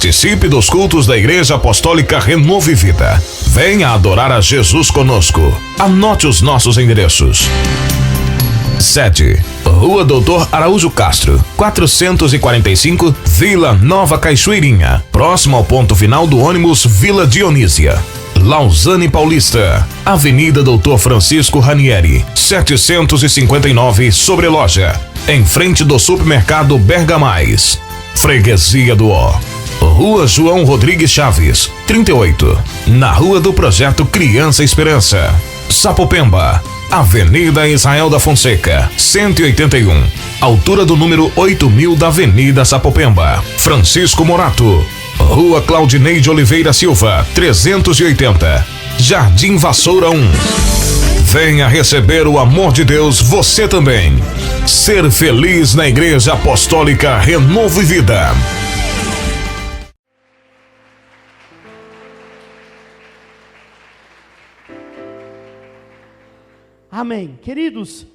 Participe dos cultos da Igreja Apostólica Renovo e Vida. Venha adorar a Jesus conosco. Anote os nossos endereços. Sede: Rua Doutor Araújo Castro, 445, Vila Nova Cachoeirinha, próximo ao ponto final do ônibus Vila Dionísia. Lausanne Paulista, Avenida Doutor Francisco Ranieri, 759, Sobreloja, em frente do supermercado Bergamais. Freguesia do Ó. Rua João Rodrigues Chaves, 38, na Rua do Projeto Criança Esperança. Sapopemba, Avenida Israel da Fonseca, 181, altura do número 8000 da Avenida Sapopemba. Francisco Morato, Rua Claudineide Oliveira Silva, 380, Jardim Vassoura 1. Venha receber o amor de Deus você também. Ser feliz na Igreja Apostólica Renovo e Vida. Amém. Queridos,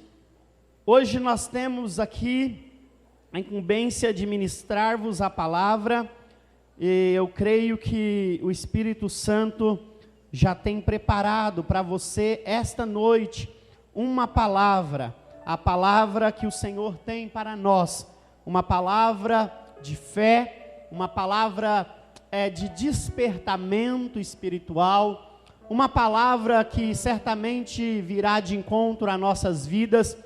hoje nós temos aqui a incumbência de ministrar-vos a palavra, e eu creio que o Espírito Santo já tem preparado para você esta noite uma palavra, a palavra que o Senhor tem para nós, uma palavra de fé, uma palavra de despertamento espiritual, uma palavra que certamente virá de encontro a nossas vidas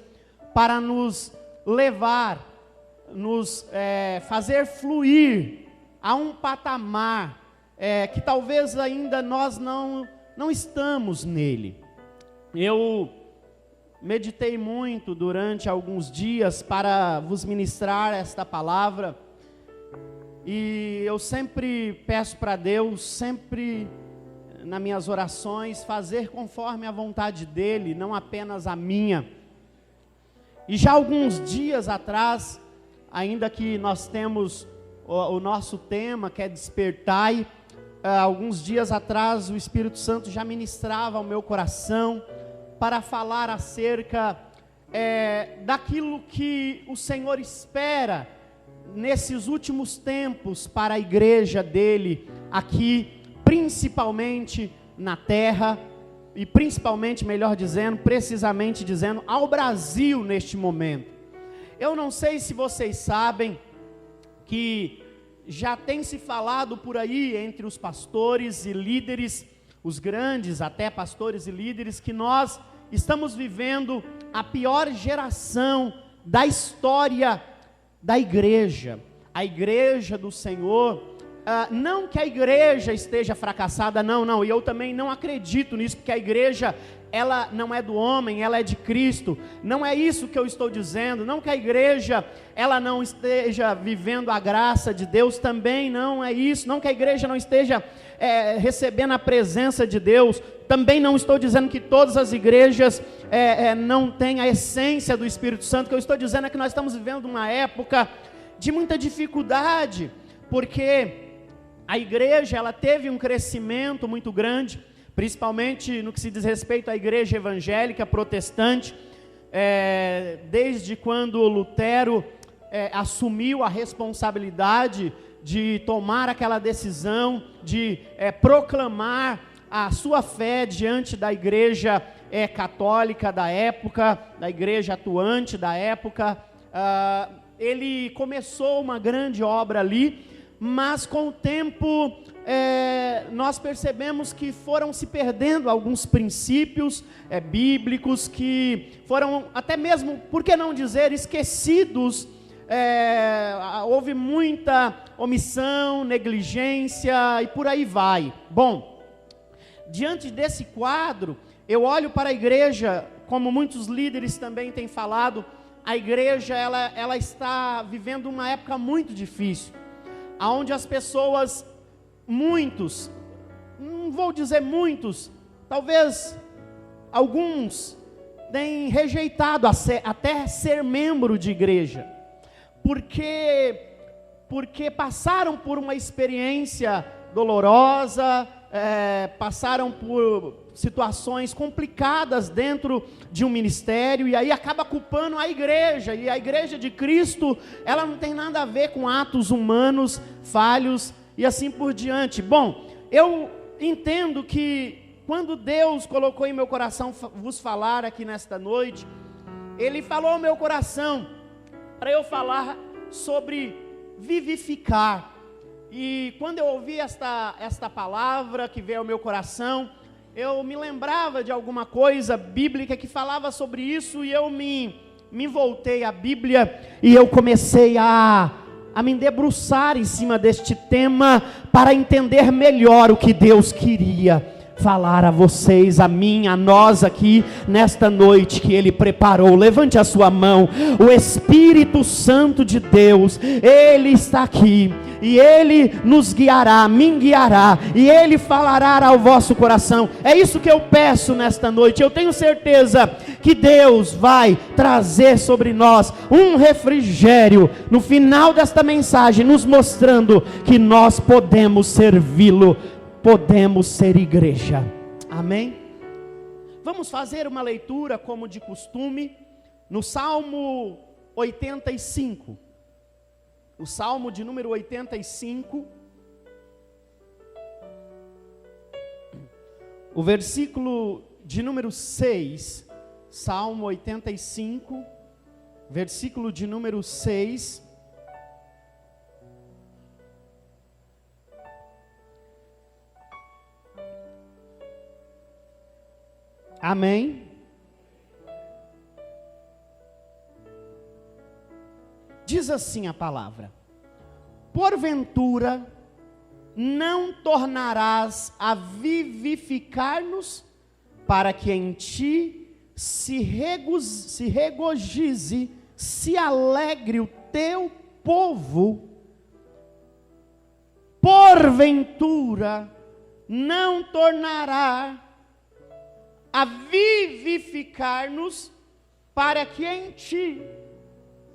para nos levar, nos fazer fluir a um patamar que talvez ainda nós não estamos nele. Eu meditei muito durante alguns dias para vos ministrar esta palavra, e eu sempre peço para Deus, sempre nas minhas orações, fazer conforme a vontade dEle, não apenas a minha. E já alguns dias atrás, ainda que nós temos o nosso tema, que é despertai, alguns dias atrás o Espírito Santo já ministrava ao meu coração para falar acerca daquilo que o Senhor espera nesses últimos tempos para a igreja dEle aqui, principalmente na terra, e principalmente, melhor dizendo, precisamente dizendo, ao Brasil neste momento. Eu não sei se vocês sabem que já tem se falado por aí entre os pastores e líderes, os grandes até pastores e líderes, que nós estamos vivendo a pior geração da história da igreja, a igreja do Senhor. Não que a igreja esteja fracassada, não, e eu também não acredito nisso, porque a igreja, ela não é do homem, ela é de Cristo. Não é isso que eu estou dizendo. Não que a igreja, ela não esteja vivendo a graça de Deus, também não é isso. Não que a igreja não esteja recebendo a presença de Deus, também não estou dizendo que todas as igrejas não têm a essência do Espírito Santo. O que eu estou dizendo é que nós estamos vivendo uma época de muita dificuldade, porque a igreja, ela teve um crescimento muito grande, principalmente no que se diz respeito à igreja evangélica protestante, desde quando Lutero assumiu a responsabilidade de tomar aquela decisão, de proclamar a sua fé diante da igreja católica da época, da igreja atuante da época. Ele começou uma grande obra ali, mas com o tempo nós percebemos que foram se perdendo alguns princípios bíblicos, que foram até mesmo, por que não dizer, esquecidos. Houve muita omissão, negligência e por aí vai. Bom, diante desse quadro, eu olho para a igreja, como muitos líderes também têm falado, a igreja ela está vivendo uma época muito difícil, onde as pessoas, muitos, não vou dizer muitos, talvez alguns, têm rejeitado até ser membro de igreja, porque passaram por uma experiência dolorosa, passaram por situações complicadas dentro de um ministério, e aí acaba culpando a igreja, e a igreja de Cristo, ela não tem nada a ver com atos humanos falhos, e assim por diante. Bom, eu entendo que quando Deus colocou em meu coração vos falar aqui nesta noite, Ele falou ao meu coração para eu falar sobre vivificar. E quando eu ouvi esta palavra que veio ao meu coração, eu me lembrava de alguma coisa bíblica que falava sobre isso, e eu me voltei à Bíblia e eu comecei a me debruçar em cima deste tema para entender melhor o que Deus queria falar a vocês, a mim, a nós aqui nesta noite que Ele preparou. Levante a sua mão. O Espírito Santo de Deus, Ele está aqui e Ele nos guiará, me guiará, e Ele falará ao vosso coração. É isso que eu peço nesta noite. Eu tenho certeza que Deus vai trazer sobre nós um refrigério no final desta mensagem, nos mostrando que nós podemos servi-lo, podemos ser igreja. Amém? Vamos fazer uma leitura como de costume no Salmo 85. O Salmo de número 85. O versículo de número 6. Salmo 85, versículo de número 6. Amém? Diz assim a palavra: porventura não tornarás a vivificar-nos, para que em ti se regozije, se alegre o teu povo. Porventura não tornará a vivificar-nos, para que em ti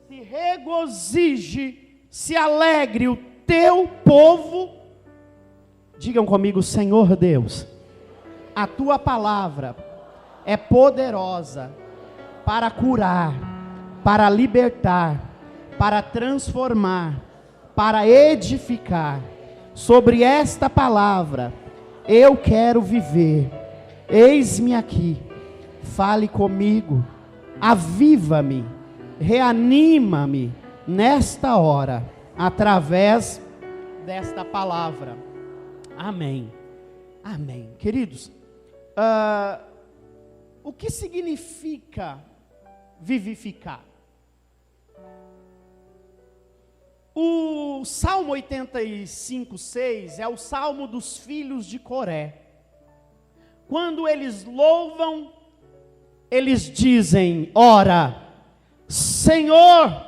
se regozije, se alegre o teu povo. Digam comigo: Senhor Deus, a tua palavra é poderosa para curar, para libertar, para transformar, para edificar. Sobre esta palavra eu quero viver. Eis-me aqui, fale comigo, aviva-me, reanima-me nesta hora, através desta palavra. Amém, amém. Queridos, o que significa vivificar? O Salmo 85:6 é o Salmo dos filhos de Coré. Quando eles louvam, eles dizem: ora, Senhor,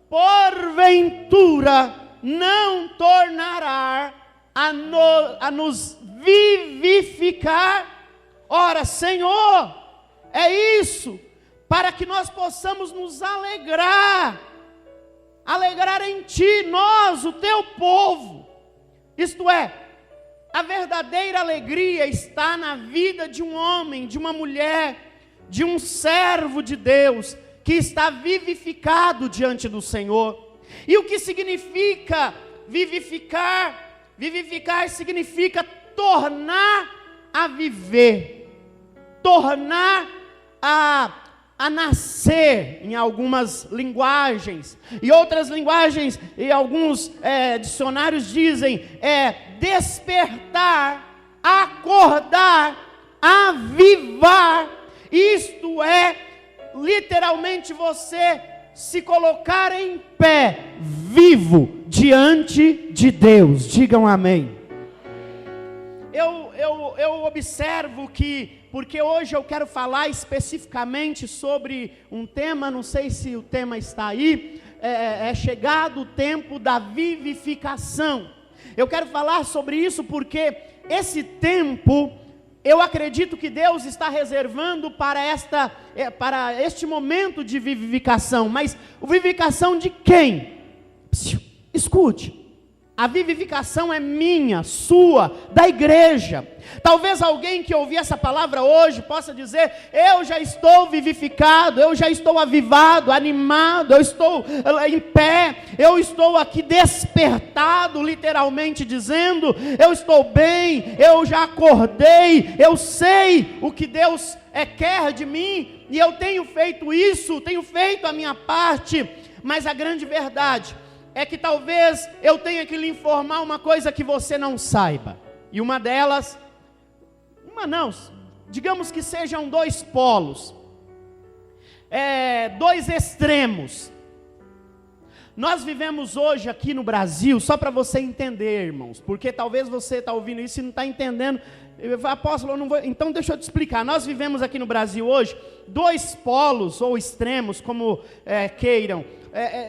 porventura não tornará a nos vivificar. Ora, Senhor, é isso, para que nós possamos nos alegrar em Ti, nós, o Teu povo. Isto é, a verdadeira alegria está na vida de um homem, de uma mulher, de um servo de Deus, que está vivificado diante do Senhor. E o que significa vivificar? Vivificar significa tornar a viver, tornar a nascer, em algumas linguagens, e outras linguagens, e alguns dicionários dizem, despertar, acordar, avivar. Isto é, literalmente, você se colocar em pé, vivo, diante de Deus. Digam amém. Eu observo que, porque hoje eu quero falar especificamente sobre um tema, não sei se o tema está aí, é chegado o tempo da vivificação. Eu quero falar sobre isso porque esse tempo, eu acredito que Deus está reservando para este momento de vivificação. Mas vivificação de quem? Escute, A vivificação é minha, sua, da igreja. Talvez alguém que ouvir essa palavra hoje possa dizer: eu já estou vivificado, eu já estou avivado, animado, eu estou em pé, eu estou aqui despertado, literalmente dizendo, eu estou bem, eu já acordei, eu sei o que Deus quer de mim, e eu tenho feito isso, tenho feito a minha parte. Mas a grande verdade é que talvez eu tenha que lhe informar uma coisa que você não saiba. E uma delas, digamos que sejam dois polos, dois extremos. Nós vivemos hoje aqui no Brasil, só para você entender, irmãos, porque talvez você está ouvindo isso e não está entendendo. Eu falo: apóstolo, eu não vou. Então deixa eu te explicar. Nós vivemos aqui no Brasil hoje dois polos ou extremos, como queiram.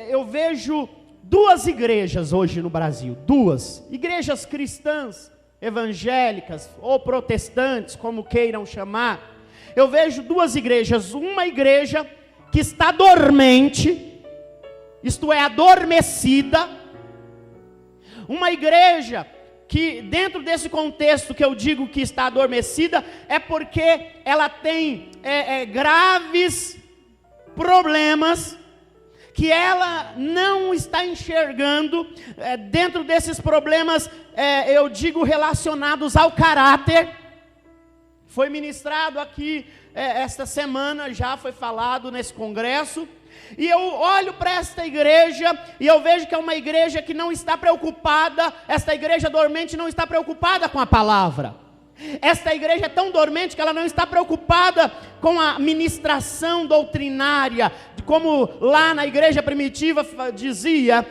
Eu vejo duas igrejas hoje no Brasil, duas igrejas cristãs, evangélicas ou protestantes, como queiram chamar. Eu vejo duas igrejas, uma igreja que está dormente, isto é, adormecida, uma igreja que dentro desse contexto que eu digo que está adormecida, é porque ela tem graves problemas, que ela não está enxergando. Dentro desses problemas, eu digo relacionados ao caráter. Foi ministrado aqui esta semana, já foi falado nesse congresso, e eu olho para esta igreja, e eu vejo que é uma igreja que não está preocupada, esta igreja dormente não está preocupada com a palavra. Esta igreja é tão dormente que ela não está preocupada com a ministração doutrinária, como lá na igreja primitiva dizia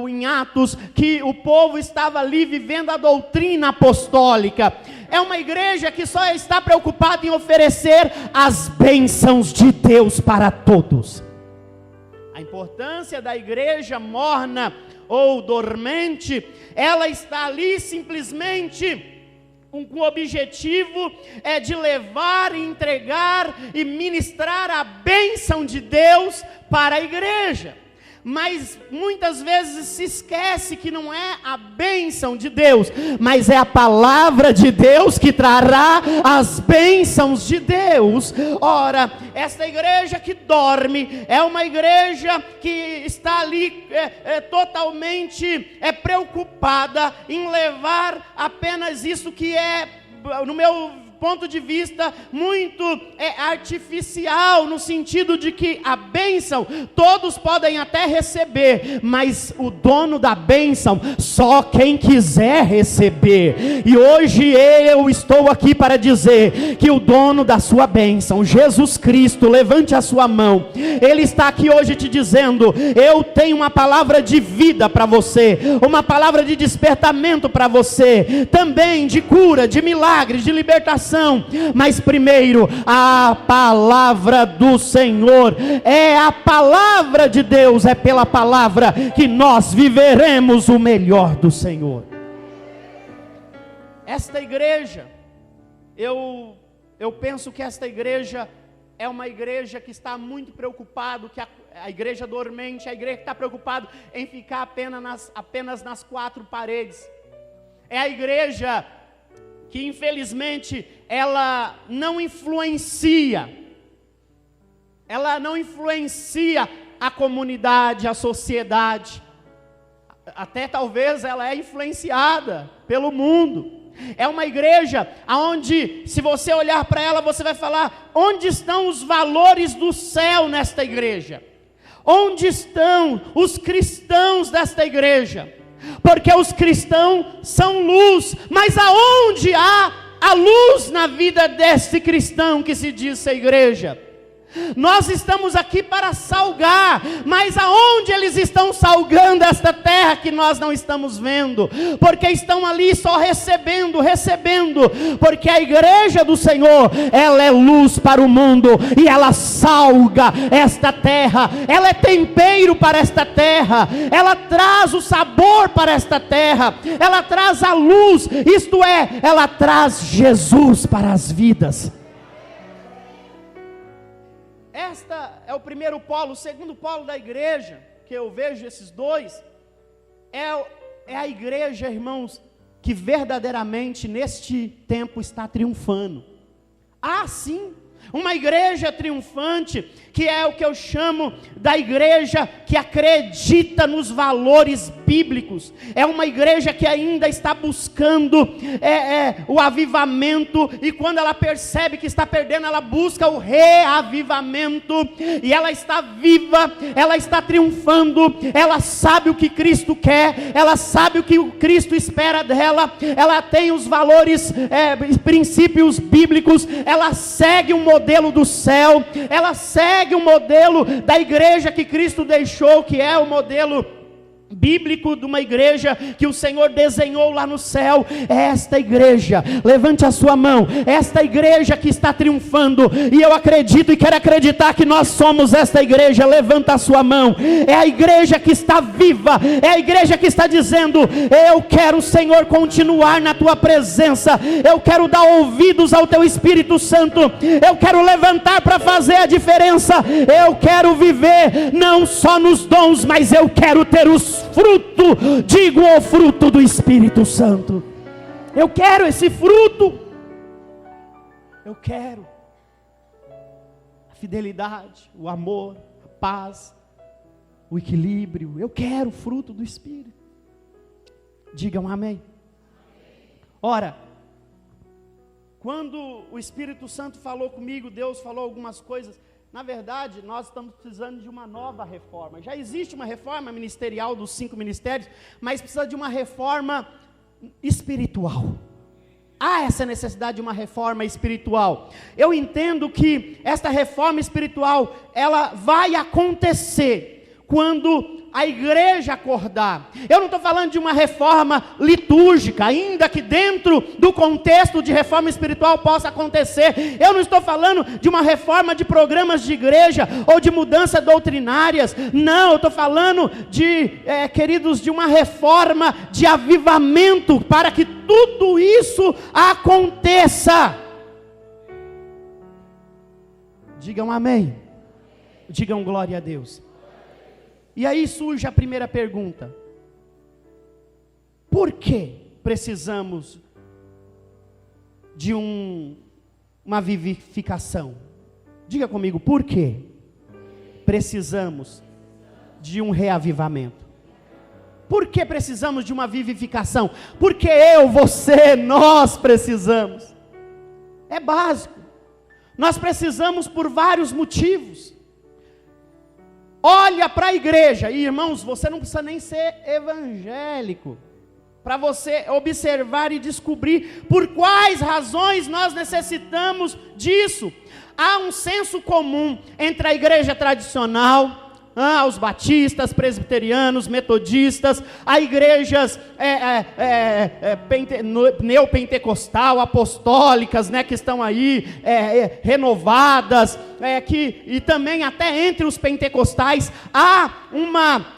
em Atos, que o povo estava ali vivendo a doutrina apostólica. É uma igreja que só está preocupada em oferecer as bênçãos de Deus para todos. A importância da igreja morna ou dormente, ela está ali simplesmente com o objetivo de levar, entregar e ministrar a bênção de Deus para a igreja. Mas muitas vezes se esquece que não é a bênção de Deus, mas é a palavra de Deus que trará as bênçãos de Deus. Ora, esta igreja que dorme é uma igreja que está ali totalmente preocupada em levar apenas isso que é, no meu ponto de vista, muito artificial, no sentido de que a bênção todos podem até receber, mas o dono da bênção só quem quiser receber. E hoje eu estou aqui para dizer que o dono da sua bênção, Jesus Cristo, levante a sua mão, Ele está aqui hoje te dizendo: eu tenho uma palavra de vida para você, uma palavra de despertamento para você, também de cura, de milagres, de libertação. Mas primeiro, a palavra do Senhor, é a palavra de Deus, é pela palavra que nós viveremos o melhor do Senhor. Esta igreja, eu penso que esta igreja é uma igreja que está muito preocupada, que a igreja dormente, a igreja que está preocupada em ficar apenas nas quatro paredes. É a igreja que infelizmente ela não influencia a comunidade, a sociedade. Até talvez ela é influenciada pelo mundo. É uma igreja onde, se você olhar para ela, você vai falar: onde estão os valores do céu nesta igreja? Onde estão os cristãos desta igreja? Porque os cristãos são luz, mas aonde há a luz na vida desse cristão que se diz ser igreja? Nós estamos aqui para salgar, mas aonde eles estão salgando esta terra que nós não estamos vendo? Porque estão ali só recebendo, porque a igreja do Senhor, ela é luz para o mundo, e ela salga esta terra, ela é tempero para esta terra, ela traz o sabor para esta terra, ela traz a luz, isto é, ela traz Jesus para as vidas. Esta é o primeiro polo. O segundo polo da igreja, que eu vejo esses dois, é é a igreja, irmãos, que verdadeiramente neste tempo está triunfando. Ah, sim, uma igreja triunfante, que é o que eu chamo da igreja que acredita nos valores bíblicos. É uma igreja que ainda está buscando o avivamento, e quando ela percebe que está perdendo, ela busca o reavivamento, e ela está viva, ela está triunfando, ela sabe o que Cristo quer, ela sabe o que o Cristo espera dela, ela tem os valores, princípios bíblicos, ela segue o modelo do céu, ela segue o modelo da igreja que Cristo deixou, que é o modelo bíblico de uma igreja que o Senhor desenhou lá no céu. É esta igreja, levante a sua mão, esta igreja que está triunfando, e eu acredito e quero acreditar que nós somos esta igreja. Levanta a sua mão, é a igreja que está viva, é a igreja que está dizendo: eu quero, Senhor, continuar na tua presença, eu quero dar ouvidos ao teu Espírito Santo, eu quero levantar para fazer a diferença, eu quero viver não só nos dons, mas eu quero ter os fruto, digo o fruto do Espírito Santo. Eu quero esse fruto, eu quero a fidelidade, o amor, a paz, o equilíbrio. Eu quero o fruto do Espírito. Digam amém. Ora, quando o Espírito Santo falou comigo, Deus falou algumas coisas. Na verdade, nós estamos precisando de uma nova reforma. Já existe uma reforma ministerial dos 5 ministérios, mas precisa de uma reforma espiritual. Há essa necessidade de uma reforma espiritual. Eu entendo que esta reforma espiritual, ela vai acontecer quando a igreja acordar. Eu não estou falando de uma reforma litúrgica, ainda que dentro do contexto de reforma espiritual possa acontecer. Eu não estou falando de uma reforma de programas de igreja ou de mudanças doutrinárias. Não, eu estou falando queridos, de uma reforma de avivamento, para que tudo isso aconteça. Digam amém. Digam glória a Deus. E aí surge a primeira pergunta: por que precisamos de uma vivificação? Diga comigo, por que precisamos de um reavivamento? Por que precisamos de uma vivificação? Porque eu, você, nós precisamos. É básico. Nós precisamos por vários motivos. Olha para a igreja, e irmãos, você não precisa nem ser evangélico para você observar e descobrir por quais razões nós necessitamos disso. Há um senso comum entre a igreja tradicional, os batistas, presbiterianos, metodistas, as igrejas neopentecostal, apostólicas, né, que estão aí renovadas, e também até entre os pentecostais há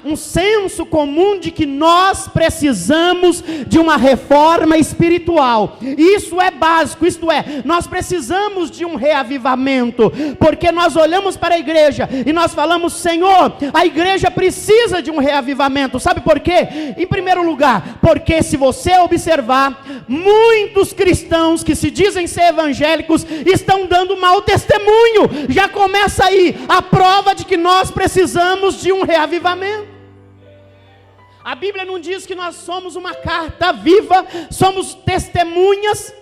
um senso comum de que nós precisamos de uma reforma espiritual. Isso é básico, isto é, nós precisamos de um reavivamento, porque nós olhamos para a igreja e nós falamos: Senhor, a igreja precisa de um reavivamento. Sabe por quê? Em primeiro lugar, porque se você observar, muitos cristãos que se dizem ser evangélicos estão dando mau testemunho. Já começa aí a prova de que nós precisamos de um reavivamento. A Bíblia não diz que nós somos uma carta viva, somos testemunhas.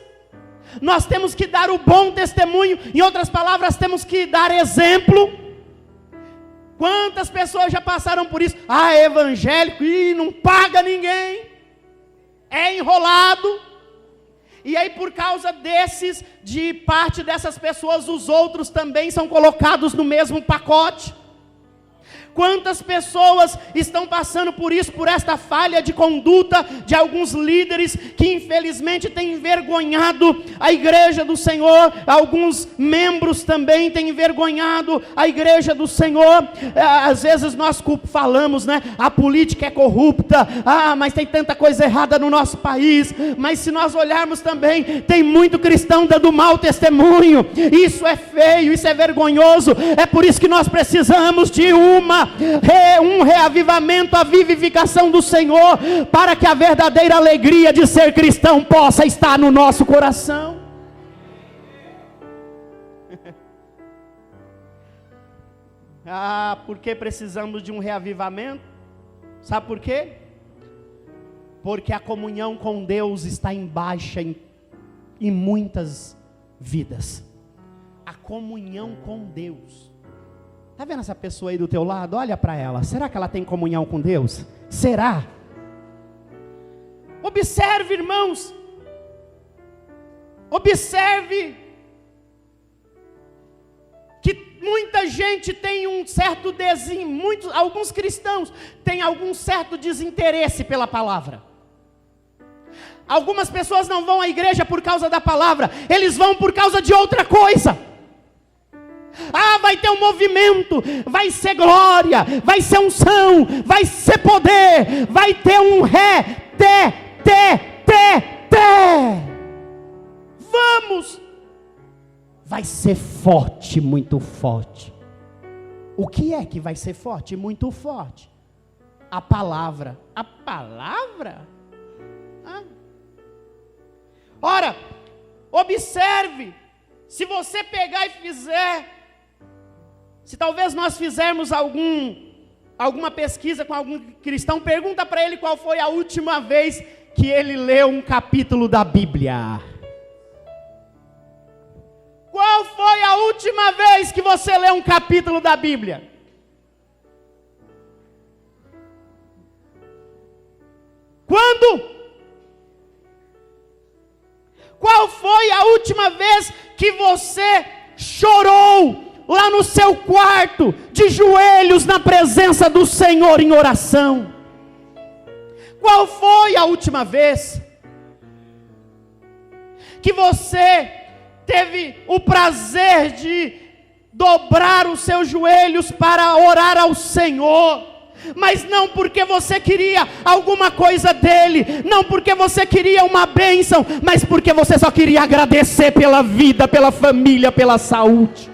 Nós temos que dar o bom testemunho, em outras palavras, temos que dar exemplo. Quantas pessoas já passaram por isso? É evangélico e não paga ninguém, é enrolado. E aí, por causa de parte dessas pessoas, os outros também são colocados no mesmo pacote. Quantas pessoas estão passando por isso, por esta falha de conduta de alguns líderes que infelizmente têm envergonhado a igreja do Senhor. Alguns membros também têm envergonhado a igreja do Senhor. Às vezes nós falamos, né? A política é corrupta, mas tem tanta coisa errada no nosso país. Mas se nós olharmos também, tem muito cristão dando mau testemunho. Isso é feio, isso é vergonhoso. É por isso que nós precisamos de uma um reavivamento, a vivificação do Senhor, para que a verdadeira alegria de ser cristão possa estar no nosso coração. Por que precisamos de um reavivamento? Sabe por quê? Porque a comunhão com Deus está em baixa em muitas vidas. A comunhão com Deus. Está vendo essa pessoa aí do teu lado? Olha para ela. Será que ela tem comunhão com Deus? Será? Observe, irmãos. Observe que muita gente tem um certo alguns cristãos têm algum certo desinteresse pela palavra. Algumas pessoas não vão à igreja por causa da palavra, eles vão por causa de outra coisa. Vai ter um movimento, vai ser glória, vai ser unção, vai ser poder, vai ter um vamos, vai ser forte, muito forte. O que é que vai ser forte, muito forte? A palavra. A palavra? Ora, observe, se você pegar e fizer, se talvez nós fizermos alguma pesquisa com algum cristão, pergunta para ele qual foi a última vez que ele leu um capítulo da Bíblia. Qual foi a última vez que você leu um capítulo da Bíblia? Quando? Qual foi a última vez que você chorou lá no seu quarto, de joelhos na presença do Senhor em oração? Qual foi a última vez que você teve o prazer de dobrar os seus joelhos para orar ao Senhor? Mas não porque você queria alguma coisa dele, não porque você queria uma bênção, mas porque você só queria agradecer pela vida, pela família, pela saúde.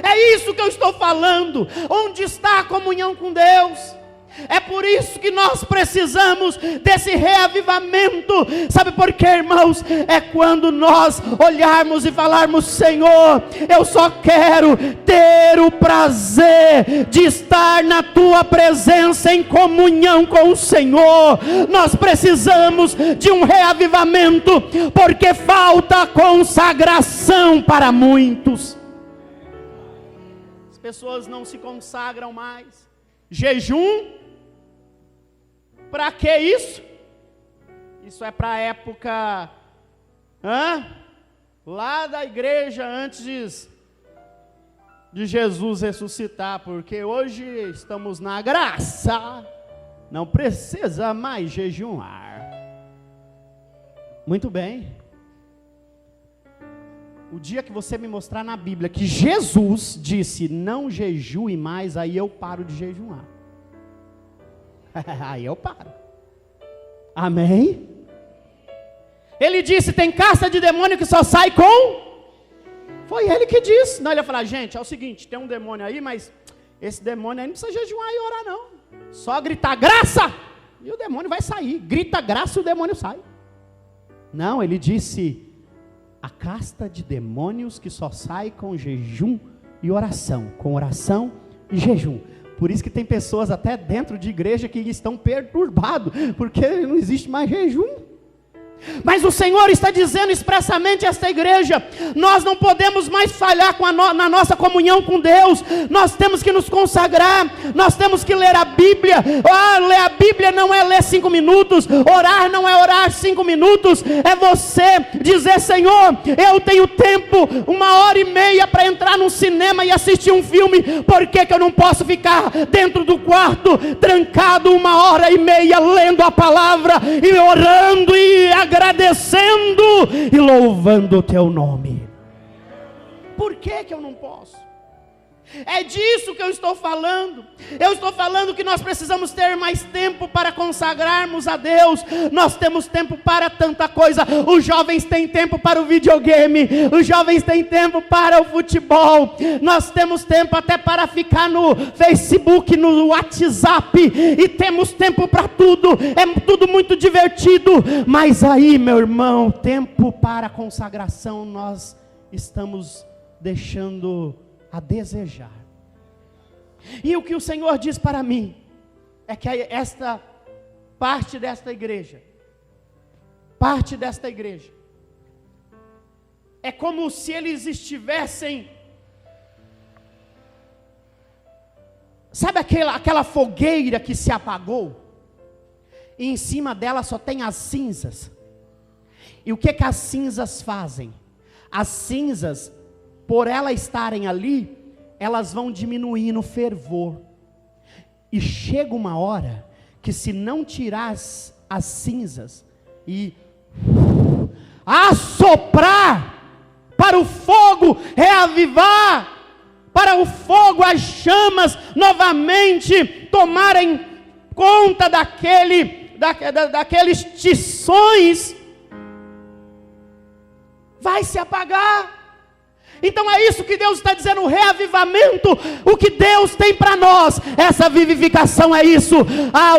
É isso que eu estou falando. Onde está a comunhão com Deus? É por isso que nós precisamos desse reavivamento. Sabe por quê, irmãos? É quando nós olharmos e falarmos: Senhor, eu só quero ter o prazer de estar na tua presença, em comunhão com o Senhor. Nós precisamos de um reavivamento, porque falta consagração para muitos. As pessoas não se consagram mais. Jejum? Para que isso? Isso é para a época lá da igreja antes de Jesus ressuscitar, porque hoje estamos na graça, não precisa mais jejuar. Muito bem. O dia que você me mostrar na Bíblia que Jesus disse não jejue mais, aí eu paro de jejuar. Aí eu paro. Amém? Ele disse: tem casta de demônio que só sai com... Foi ele que disse. Não, ele ia falar: gente, é o seguinte, tem um demônio aí, mas esse demônio aí não precisa jejuar e orar não. Só gritar graça e o demônio vai sair. Grita graça e o demônio sai. Não, ele disse: a casta de demônios que só sai com jejum e oração. Com oração e jejum. Por isso que tem pessoas até dentro de igreja que estão perturbados, porque não existe mais jejum. Mas o Senhor está dizendo expressamente a esta igreja: nós não podemos mais falhar na nossa comunhão com Deus. Nós temos que nos consagrar, nós temos que ler a Bíblia. Ler a Bíblia não é ler 5 minutos, orar não é orar 5 minutos, é você dizer: Senhor, eu tenho tempo, 1h30 para entrar num cinema e assistir um filme, por que eu não posso ficar dentro do quarto, trancado 1h30, lendo a palavra, e orando, e agradecendo e louvando o teu nome? Por que eu não posso? É disso que eu estou falando. Eu estou falando que nós precisamos ter mais tempo para consagrarmos a Deus. Nós temos tempo para tanta coisa. Os jovens têm tempo para o videogame, os jovens têm tempo para o futebol. Nós temos tempo até para ficar no Facebook, no WhatsApp, e temos tempo para tudo. É tudo muito divertido. Mas aí, meu irmão, tempo para consagração nós estamos deixando a desejar. E o que o Senhor diz para mim é que esta parte desta igreja é como se eles estivessem, sabe aquela fogueira que se apagou e em cima dela só tem as cinzas. E o que as cinzas fazem? As cinzas, por elas estarem ali, elas vão diminuir no fervor. E chega uma hora que se não tirar as cinzas e assoprar para o fogo reavivar, para o fogo, as chamas novamente tomarem conta daqueles tições, vai se apagar. Então é isso que Deus está dizendo, o reavivamento, o que Deus tem para nós, essa vivificação é isso.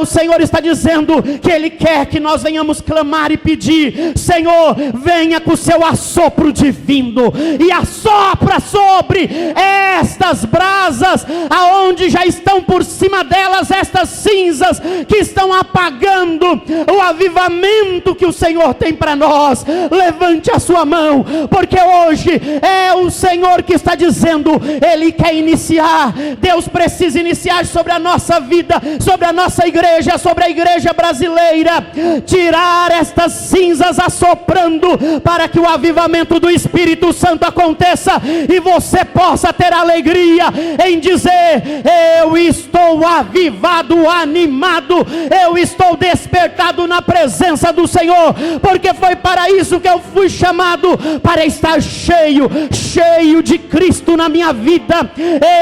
O Senhor está dizendo que Ele quer que nós venhamos clamar e pedir: Senhor, venha com o seu assopro divino, e assopra sobre estas brasas, aonde já estão por cima delas estas cinzas, que estão apagando o avivamento que o Senhor tem para nós. Levante a sua mão, porque hoje é o Senhor que está dizendo, Ele quer iniciar. Deus precisa iniciar sobre a nossa vida, sobre a nossa igreja, sobre a igreja brasileira, tirar estas cinzas assoprando, para que o avivamento do Espírito Santo aconteça, e você possa ter alegria em dizer: eu estou avivado, animado, eu estou despertado na presença do Senhor, porque foi para isso que eu fui chamado, para estar cheio de Cristo na minha vida.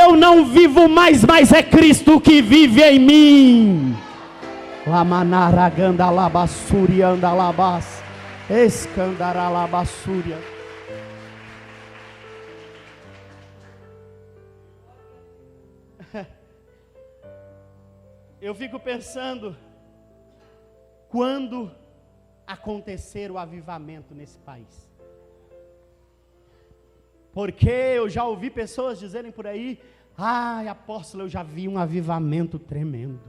Eu não vivo mais, mas é Cristo que vive em mim. Lamanaraganda labassúria andalabas, escandaralabassúria. Eu fico pensando, quando acontecer o avivamento nesse país? Porque eu já ouvi pessoas dizerem por aí: apóstolo, eu já vi um avivamento tremendo.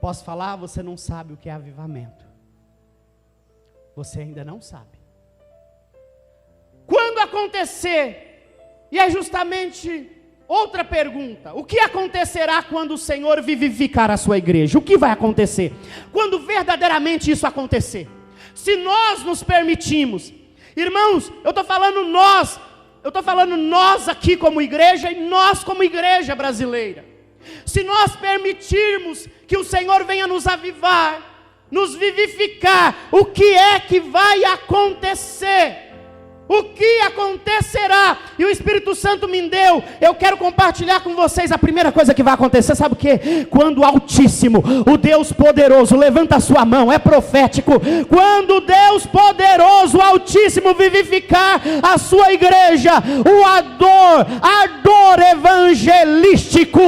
Posso falar? Você não sabe o que é avivamento. Você ainda não sabe. Quando acontecer, e é justamente outra pergunta: o que acontecerá quando o Senhor vivificar a sua igreja? O que vai acontecer? Quando verdadeiramente isso acontecer, se nós nos permitimos, irmãos, eu estou falando nós aqui como igreja, e nós como igreja brasileira, se nós permitirmos que o Senhor venha nos avivar, nos vivificar, o que é que vai acontecer? O que acontecerá? E o Espírito Santo me deu, eu quero compartilhar com vocês. A primeira coisa que vai acontecer, sabe o que? Quando o Altíssimo, o Deus poderoso, levanta a sua mão, é profético. Quando o Deus poderoso, o Altíssimo, vivificar a sua igreja, o ardor evangelístico,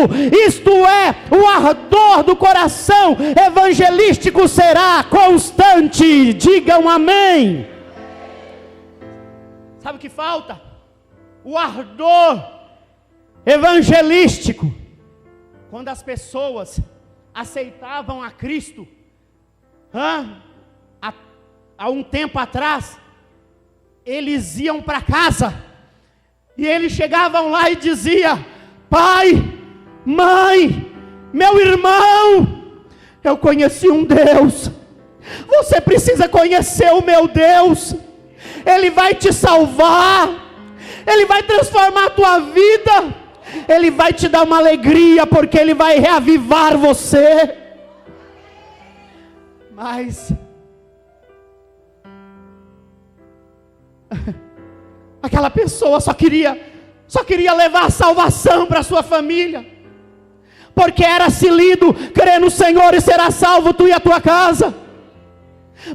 isto é, o ardor do coração evangelístico será constante. Digam amém. Sabe o que falta? O ardor evangelístico. Quando as pessoas aceitavam a Cristo, há um tempo atrás, eles iam para casa, e eles chegavam lá e diziam: pai, mãe, meu irmão, eu conheci um Deus, você precisa conhecer o meu Deus. Ele vai te salvar, Ele vai transformar a tua vida, Ele vai te dar uma alegria, porque Ele vai reavivar você. Mas aquela pessoa só queria só queria levar a salvação para a sua família, porque era-se lido: crê no Senhor e será salvo tu e a tua casa.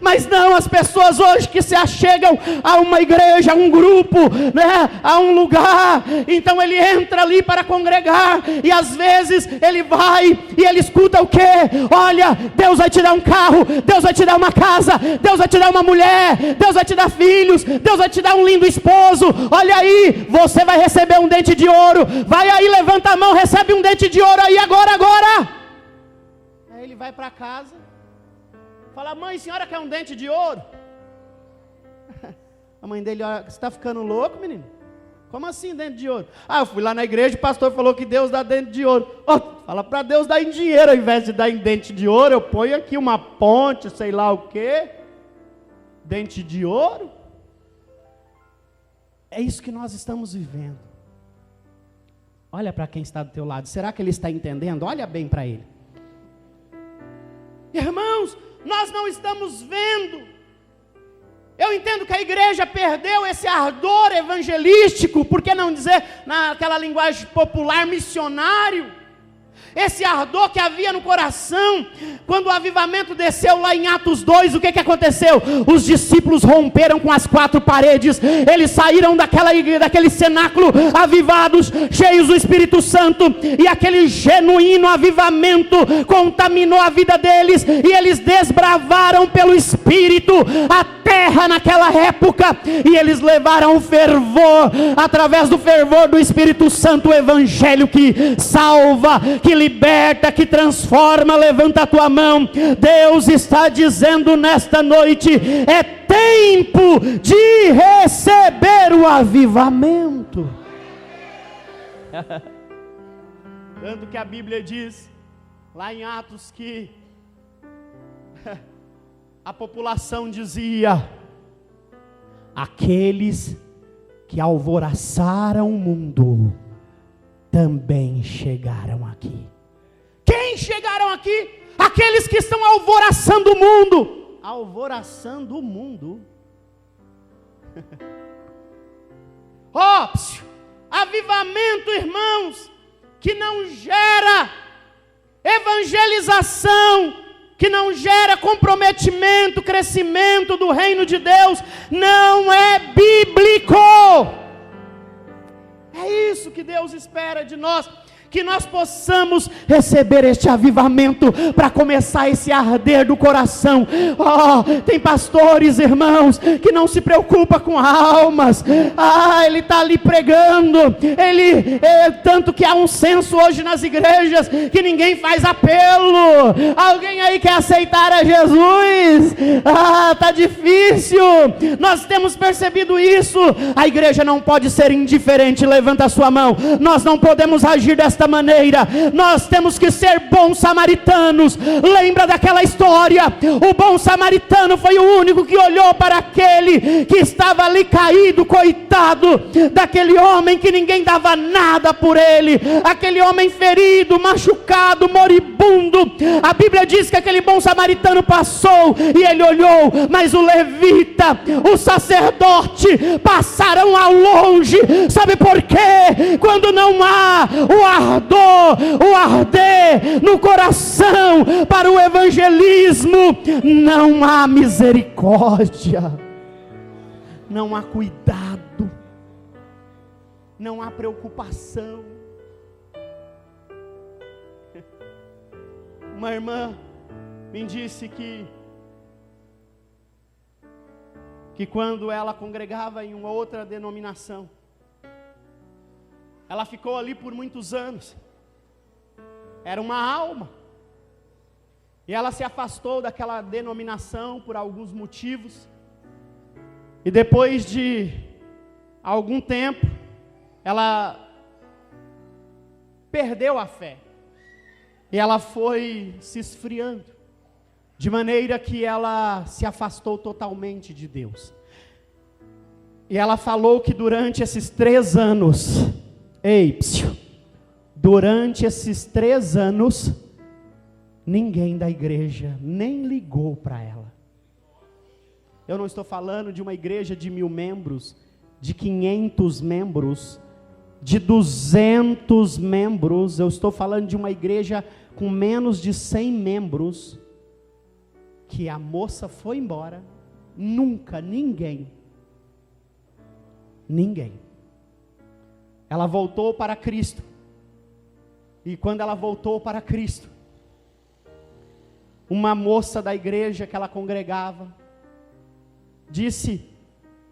Mas não, as pessoas hoje que se achegam a uma igreja, a um grupo, né, a um lugar, então ele entra ali para congregar, e às vezes ele vai e ele escuta o quê? Olha, Deus vai te dar um carro, Deus vai te dar uma casa, Deus vai te dar uma mulher, Deus vai te dar filhos, Deus vai te dar um lindo esposo. Olha aí, você vai receber um dente de ouro, vai aí, levanta a mão, recebe um dente de ouro aí agora. Aí ele vai para casa, fala: mãe, senhora quer um dente de ouro? A mãe dele: olha, você está ficando louco, menino? Como assim dente de ouro? Eu fui lá na igreja, o pastor falou que Deus dá dente de ouro. Fala para Deus dar em dinheiro, ao invés de dar em dente de ouro, eu ponho aqui uma ponte, sei lá o quê. Dente de ouro? É isso que nós estamos vivendo. Olha para quem está do teu lado, será que ele está entendendo? Olha bem para ele. Irmãos, nós não estamos vendo. Eu entendo que a igreja perdeu esse ardor evangelístico, por que não dizer naquela linguagem popular, missionário. Esse ardor que havia no coração, quando o avivamento desceu lá em Atos 2, o que aconteceu? Os discípulos romperam com as quatro paredes, eles saíram daquele cenáculo avivados, cheios do Espírito Santo, e aquele genuíno avivamento contaminou a vida deles, e eles desbravaram pelo Espírito a terra naquela época, e eles levaram o fervor, através do fervor do Espírito Santo, o evangelho que salva, que liberta, que transforma. Levanta a tua mão. Deus está dizendo nesta noite: é tempo de receber o avivamento. Tanto que a Bíblia diz lá em Atos que a população dizia: aqueles que alvoroçaram o mundo também chegaram aqui. Quem chegaram aqui? Aqueles que estão alvoroçando o mundo. Alvoroçando o mundo. Avivamento, irmãos, que não gera evangelização, que não gera comprometimento, crescimento do reino de Deus, não é bíblico. É isso que Deus espera de nós, que nós possamos receber este avivamento, para começar esse arder do coração. Tem pastores, irmãos, que não se preocupa com almas. Ele está ali pregando, tanto que há um senso hoje nas igrejas, que ninguém faz apelo. Alguém aí quer aceitar a Jesus? Está difícil. Nós temos percebido isso. A igreja não pode ser indiferente. Levanta a sua mão. Nós não podemos agir desta maneira. Nós temos que ser bons samaritanos. Lembra daquela história? O bom samaritano foi o único que olhou para aquele que estava ali caído, coitado daquele homem que ninguém dava nada por ele, aquele homem ferido, machucado, moribundo. A Bíblia diz que aquele bom samaritano passou e ele olhou, mas o levita, o sacerdote passaram ao longe. Sabe por quê? Quando não há o arder no coração para o evangelismo, não há misericórdia, não há cuidado, não há preocupação. Uma irmã me disse que quando ela congregava em uma outra denominação, ela ficou ali por muitos anos, era uma alma, e ela se afastou daquela denominação por alguns motivos, e depois de algum tempo, ela perdeu a fé, e ela foi se esfriando, de maneira que ela se afastou totalmente de Deus. E ela falou que durante esses 3 anos, durante esses 3 anos, ninguém da igreja nem ligou para ela. Eu não estou falando de uma igreja de 1000 membros, de 500 membros, de 200 membros, eu estou falando de uma igreja com menos de 100 membros, que a moça foi embora, nunca, ninguém, ela voltou para Cristo, e quando ela voltou para Cristo, uma moça da igreja que ela congregava, disse: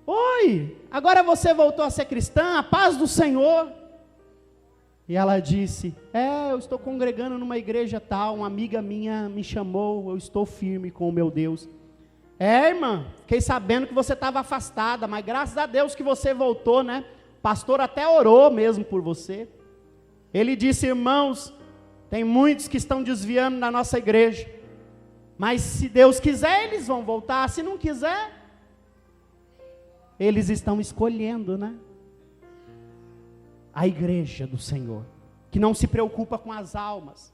oi, agora você voltou a ser cristã, a paz do Senhor. E ela disse: eu estou congregando numa igreja tal, uma amiga minha me chamou, eu estou firme com o meu Deus. Irmã, fiquei sabendo que você estava afastada, mas graças a Deus que você voltou, né? O pastor até orou mesmo por você. Ele disse: irmãos, tem muitos que estão desviando na nossa igreja, mas se Deus quiser, eles vão voltar, se não quiser, eles estão escolhendo, né? A igreja do Senhor, que não se preocupa com as almas.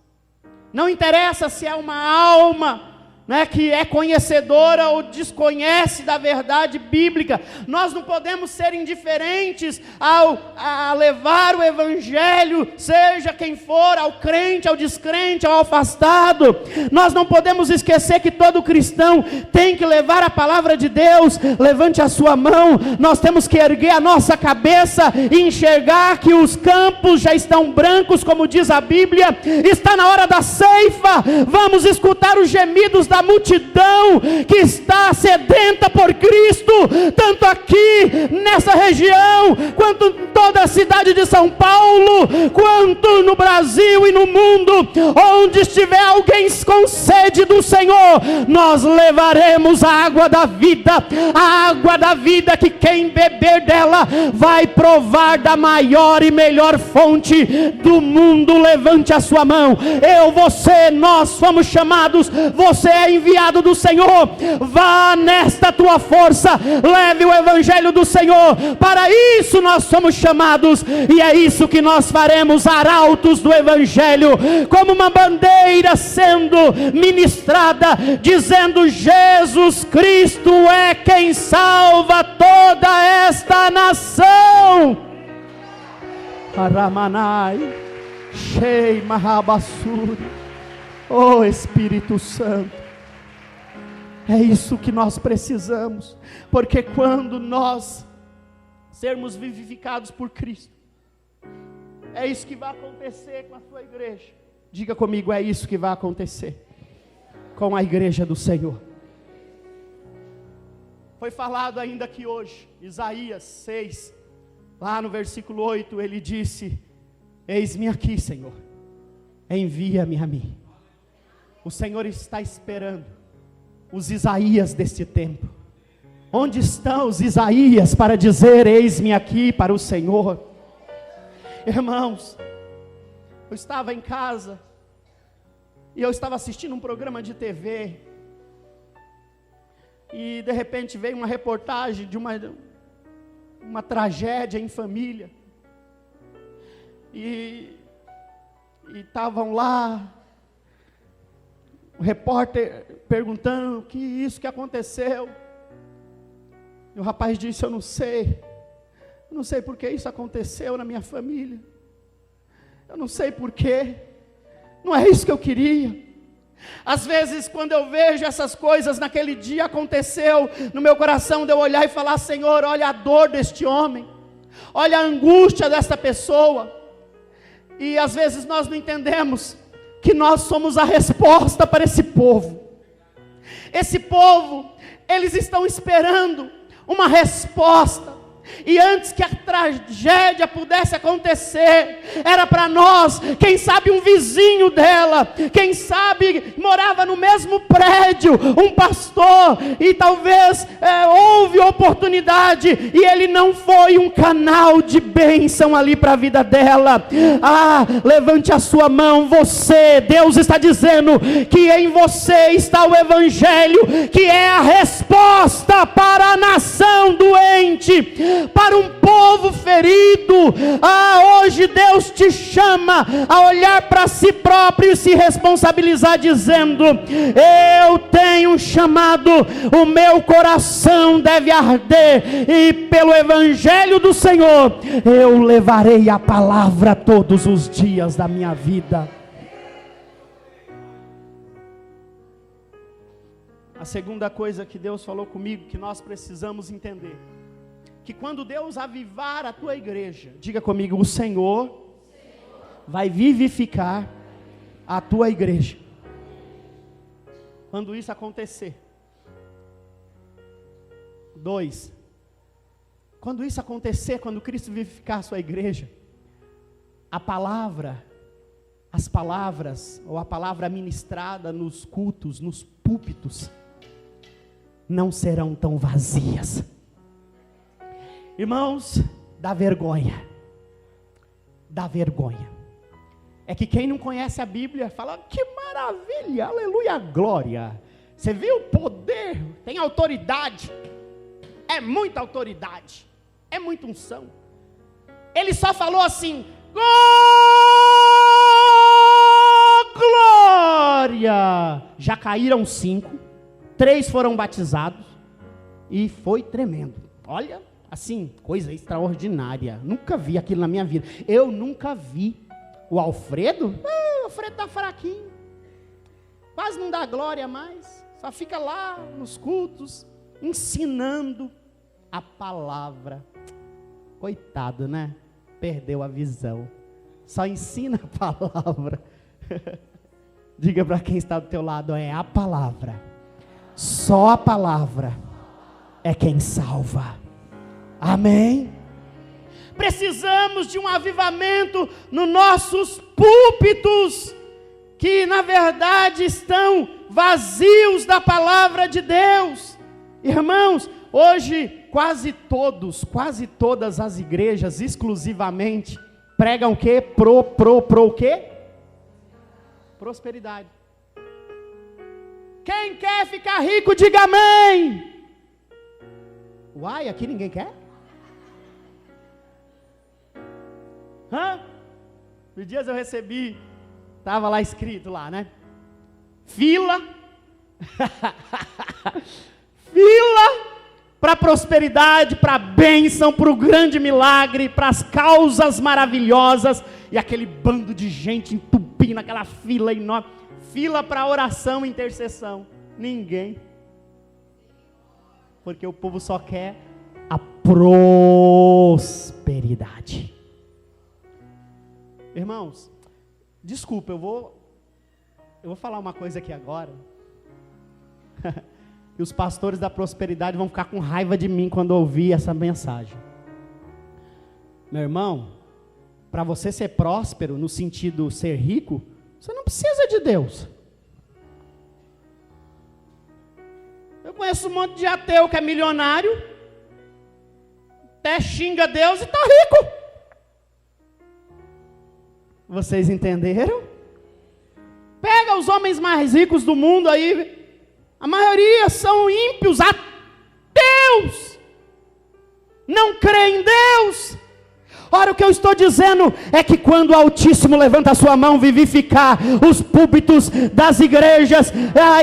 Não interessa se é uma alma, né, que é conhecedora ou desconhece da verdade bíblica. Nós não podemos ser indiferentes a levar o evangelho, seja quem for, ao crente, ao descrente, ao afastado. Nós não podemos esquecer que todo cristão tem que levar a palavra de Deus. Levante a sua mão. Nós temos que erguer a nossa cabeça e enxergar que os campos já estão brancos, como diz a Bíblia. Está na hora da ceifa. Vamos escutar os gemidos da multidão que está sedenta por Cristo, tanto aqui nessa região, quanto em toda a cidade de São Paulo, quanto no Brasil e no mundo. Onde estiver alguém com sede do Senhor, nós levaremos a água da vida que quem beber dela vai provar da maior e melhor fonte do mundo. Levante a sua mão. Você, nós fomos chamados. Você é enviado do Senhor. Vá nesta tua força, leve o evangelho do Senhor. Para isso nós somos chamados, e é isso que nós faremos, arautos do evangelho, como uma bandeira sendo ministrada, dizendo: Jesus Cristo é quem salva toda esta nação. Aramanai, Shei Mahabassuri. Oh Espírito Santo, é isso que nós precisamos, porque quando nós sermos vivificados por Cristo, é isso que vai acontecer com a sua igreja. Diga comigo: é isso que vai acontecer com a igreja do Senhor. Foi falado ainda aqui hoje, Isaías 6, lá no versículo 8, ele disse: eis-me aqui, Senhor, envia-me a mim. O Senhor está esperando os Isaías deste tempo. Onde estão os Isaías para dizer: eis-me aqui para o Senhor? Irmãos, eu estava em casa e eu estava assistindo um programa de TV, e de repente veio uma reportagem de uma tragédia em família, e estavam lá o repórter perguntando: o que isso que aconteceu? E o rapaz disse: eu não sei porque isso aconteceu na minha família, eu não sei porquê, não é isso que eu queria. Às vezes quando eu vejo essas coisas, naquele dia aconteceu no meu coração de eu olhar e falar: Senhor, olha a dor deste homem, olha a angústia desta pessoa. E às vezes nós não entendemos que nós somos a resposta para esse povo. Esse povo, eles estão esperando uma resposta. E antes que a tragédia pudesse acontecer, era para nós, quem sabe um vizinho dela, quem sabe morava no mesmo prédio, um pastor, e talvez houve oportunidade, e ele não foi um canal de bênção ali para a vida dela. Levante a sua mão. Você, Deus está dizendo que em você está o evangelho, que é a resposta para a nação doente, para um povo povo ferido. Hoje Deus te chama a olhar para si próprio e se responsabilizar, dizendo: eu tenho um chamado, o meu coração deve arder, e pelo Evangelho do Senhor, eu levarei a palavra todos os dias da minha vida. A segunda coisa que Deus falou comigo, que nós precisamos entender, que quando Deus avivar a tua igreja, diga comigo: o Senhor vai vivificar a tua igreja. Quando isso acontecer. 2, quando isso acontecer, quando Cristo vivificar a sua igreja, as palavras, ou a palavra ministrada nos cultos, nos púlpitos, não serão tão vazias. Irmãos, dá vergonha. É que quem não conhece a Bíblia fala: que maravilha, aleluia, glória. Você viu o poder, tem autoridade, é muita autoridade, é muita unção. Ele só falou assim: glória. Já caíram 5, 3 foram batizados, e foi tremendo. Olha, assim, coisa extraordinária. Nunca vi aquilo na minha vida. Eu nunca vi. O Alfredo? O Alfredo está fraquinho, quase não dá glória mais, só fica lá nos cultos, ensinando a palavra. Coitado, né? Perdeu a visão, só ensina a palavra. Diga para quem está do teu lado: é a palavra. Só a palavra é quem salva. Amém? Precisamos de um avivamento nos nossos púlpitos, que na verdade estão vazios da palavra de Deus. Irmãos, hoje quase todas as igrejas exclusivamente pregam o quê? O quê? Prosperidade. Quem quer ficar rico, diga amém. Uai, aqui ninguém quer? Nos dias eu recebi, estava lá escrito lá, né? Fila para prosperidade, para bênção, para o grande milagre, para as causas maravilhosas, e aquele bando de gente entupindo aquela fila enorme. Fila para oração e intercessão. Ninguém. Porque o povo só quer a prosperidade. Irmãos, desculpa, eu vou falar uma coisa aqui agora. E os pastores da prosperidade vão ficar com raiva de mim quando ouvir essa mensagem. Meu irmão, para você ser próspero, no sentido ser rico, você não precisa de Deus. Eu conheço um monte de ateu que é milionário, até xinga Deus e está rico. Vocês entenderam? Pega os homens mais ricos do mundo aí, a maioria são ímpios, ateus, não creem em Deus. Ora, o que eu estou dizendo é que quando o Altíssimo levanta a sua mão vivificar os púlpitos das igrejas,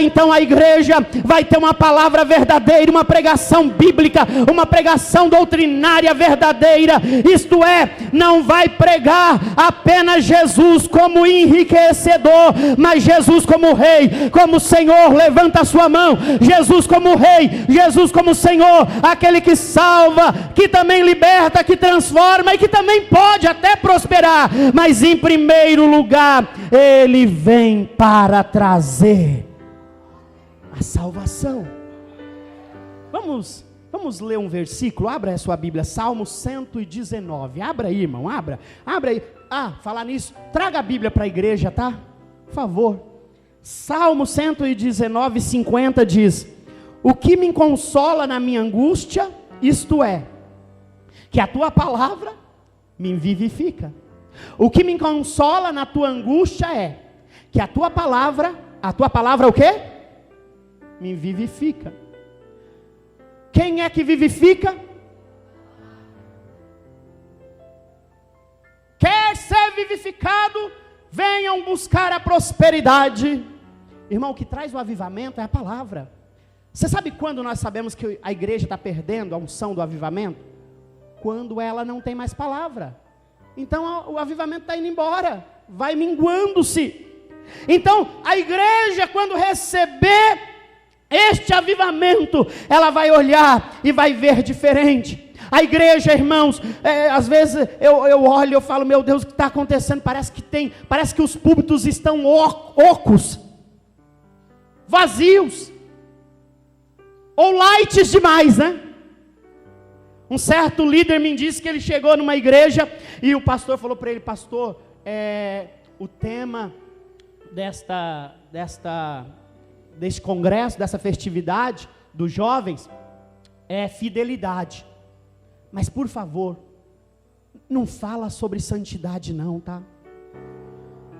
então a igreja vai ter uma palavra verdadeira, uma pregação bíblica, uma pregação doutrinária verdadeira. Isto é, não vai pregar apenas Jesus como enriquecedor, mas Jesus como Rei, como Senhor. Levanta a sua mão. Jesus como Rei, Jesus como Senhor, aquele que salva, que também liberta, que transforma e que também pode até prosperar, mas em primeiro lugar Ele vem para trazer a salvação. Vamos ler um versículo. Abra a sua Bíblia, Salmo 119. Abra aí, irmão, abra aí. Falar nisso, traga a Bíblia para a igreja, tá? Por favor. Salmo 119, 50 diz: o que me consola na minha angústia, isto é, que a tua palavra me vivifica. O que me consola na tua angústia é que a tua palavra o quê? Me vivifica. Quem é que vivifica? venham buscar a prosperidade. Irmão, o que traz o avivamento é a palavra. Você sabe quando nós sabemos que a igreja está perdendo a unção do avivamento? Quando ela não tem mais palavra. Então o avivamento está indo embora, vai minguando-se. Então a igreja, quando receber este avivamento, ela vai olhar e vai ver diferente. A igreja, irmãos, às vezes eu olho e eu falo, meu Deus, o que está acontecendo? Parece que os púlpitos estão ocos, vazios, ou light demais, né? Um certo líder me disse que ele chegou numa igreja e o pastor falou para ele, pastor, o tema deste congresso, dessa festividade dos jovens, é fidelidade. Mas por favor, não fala sobre santidade não, tá?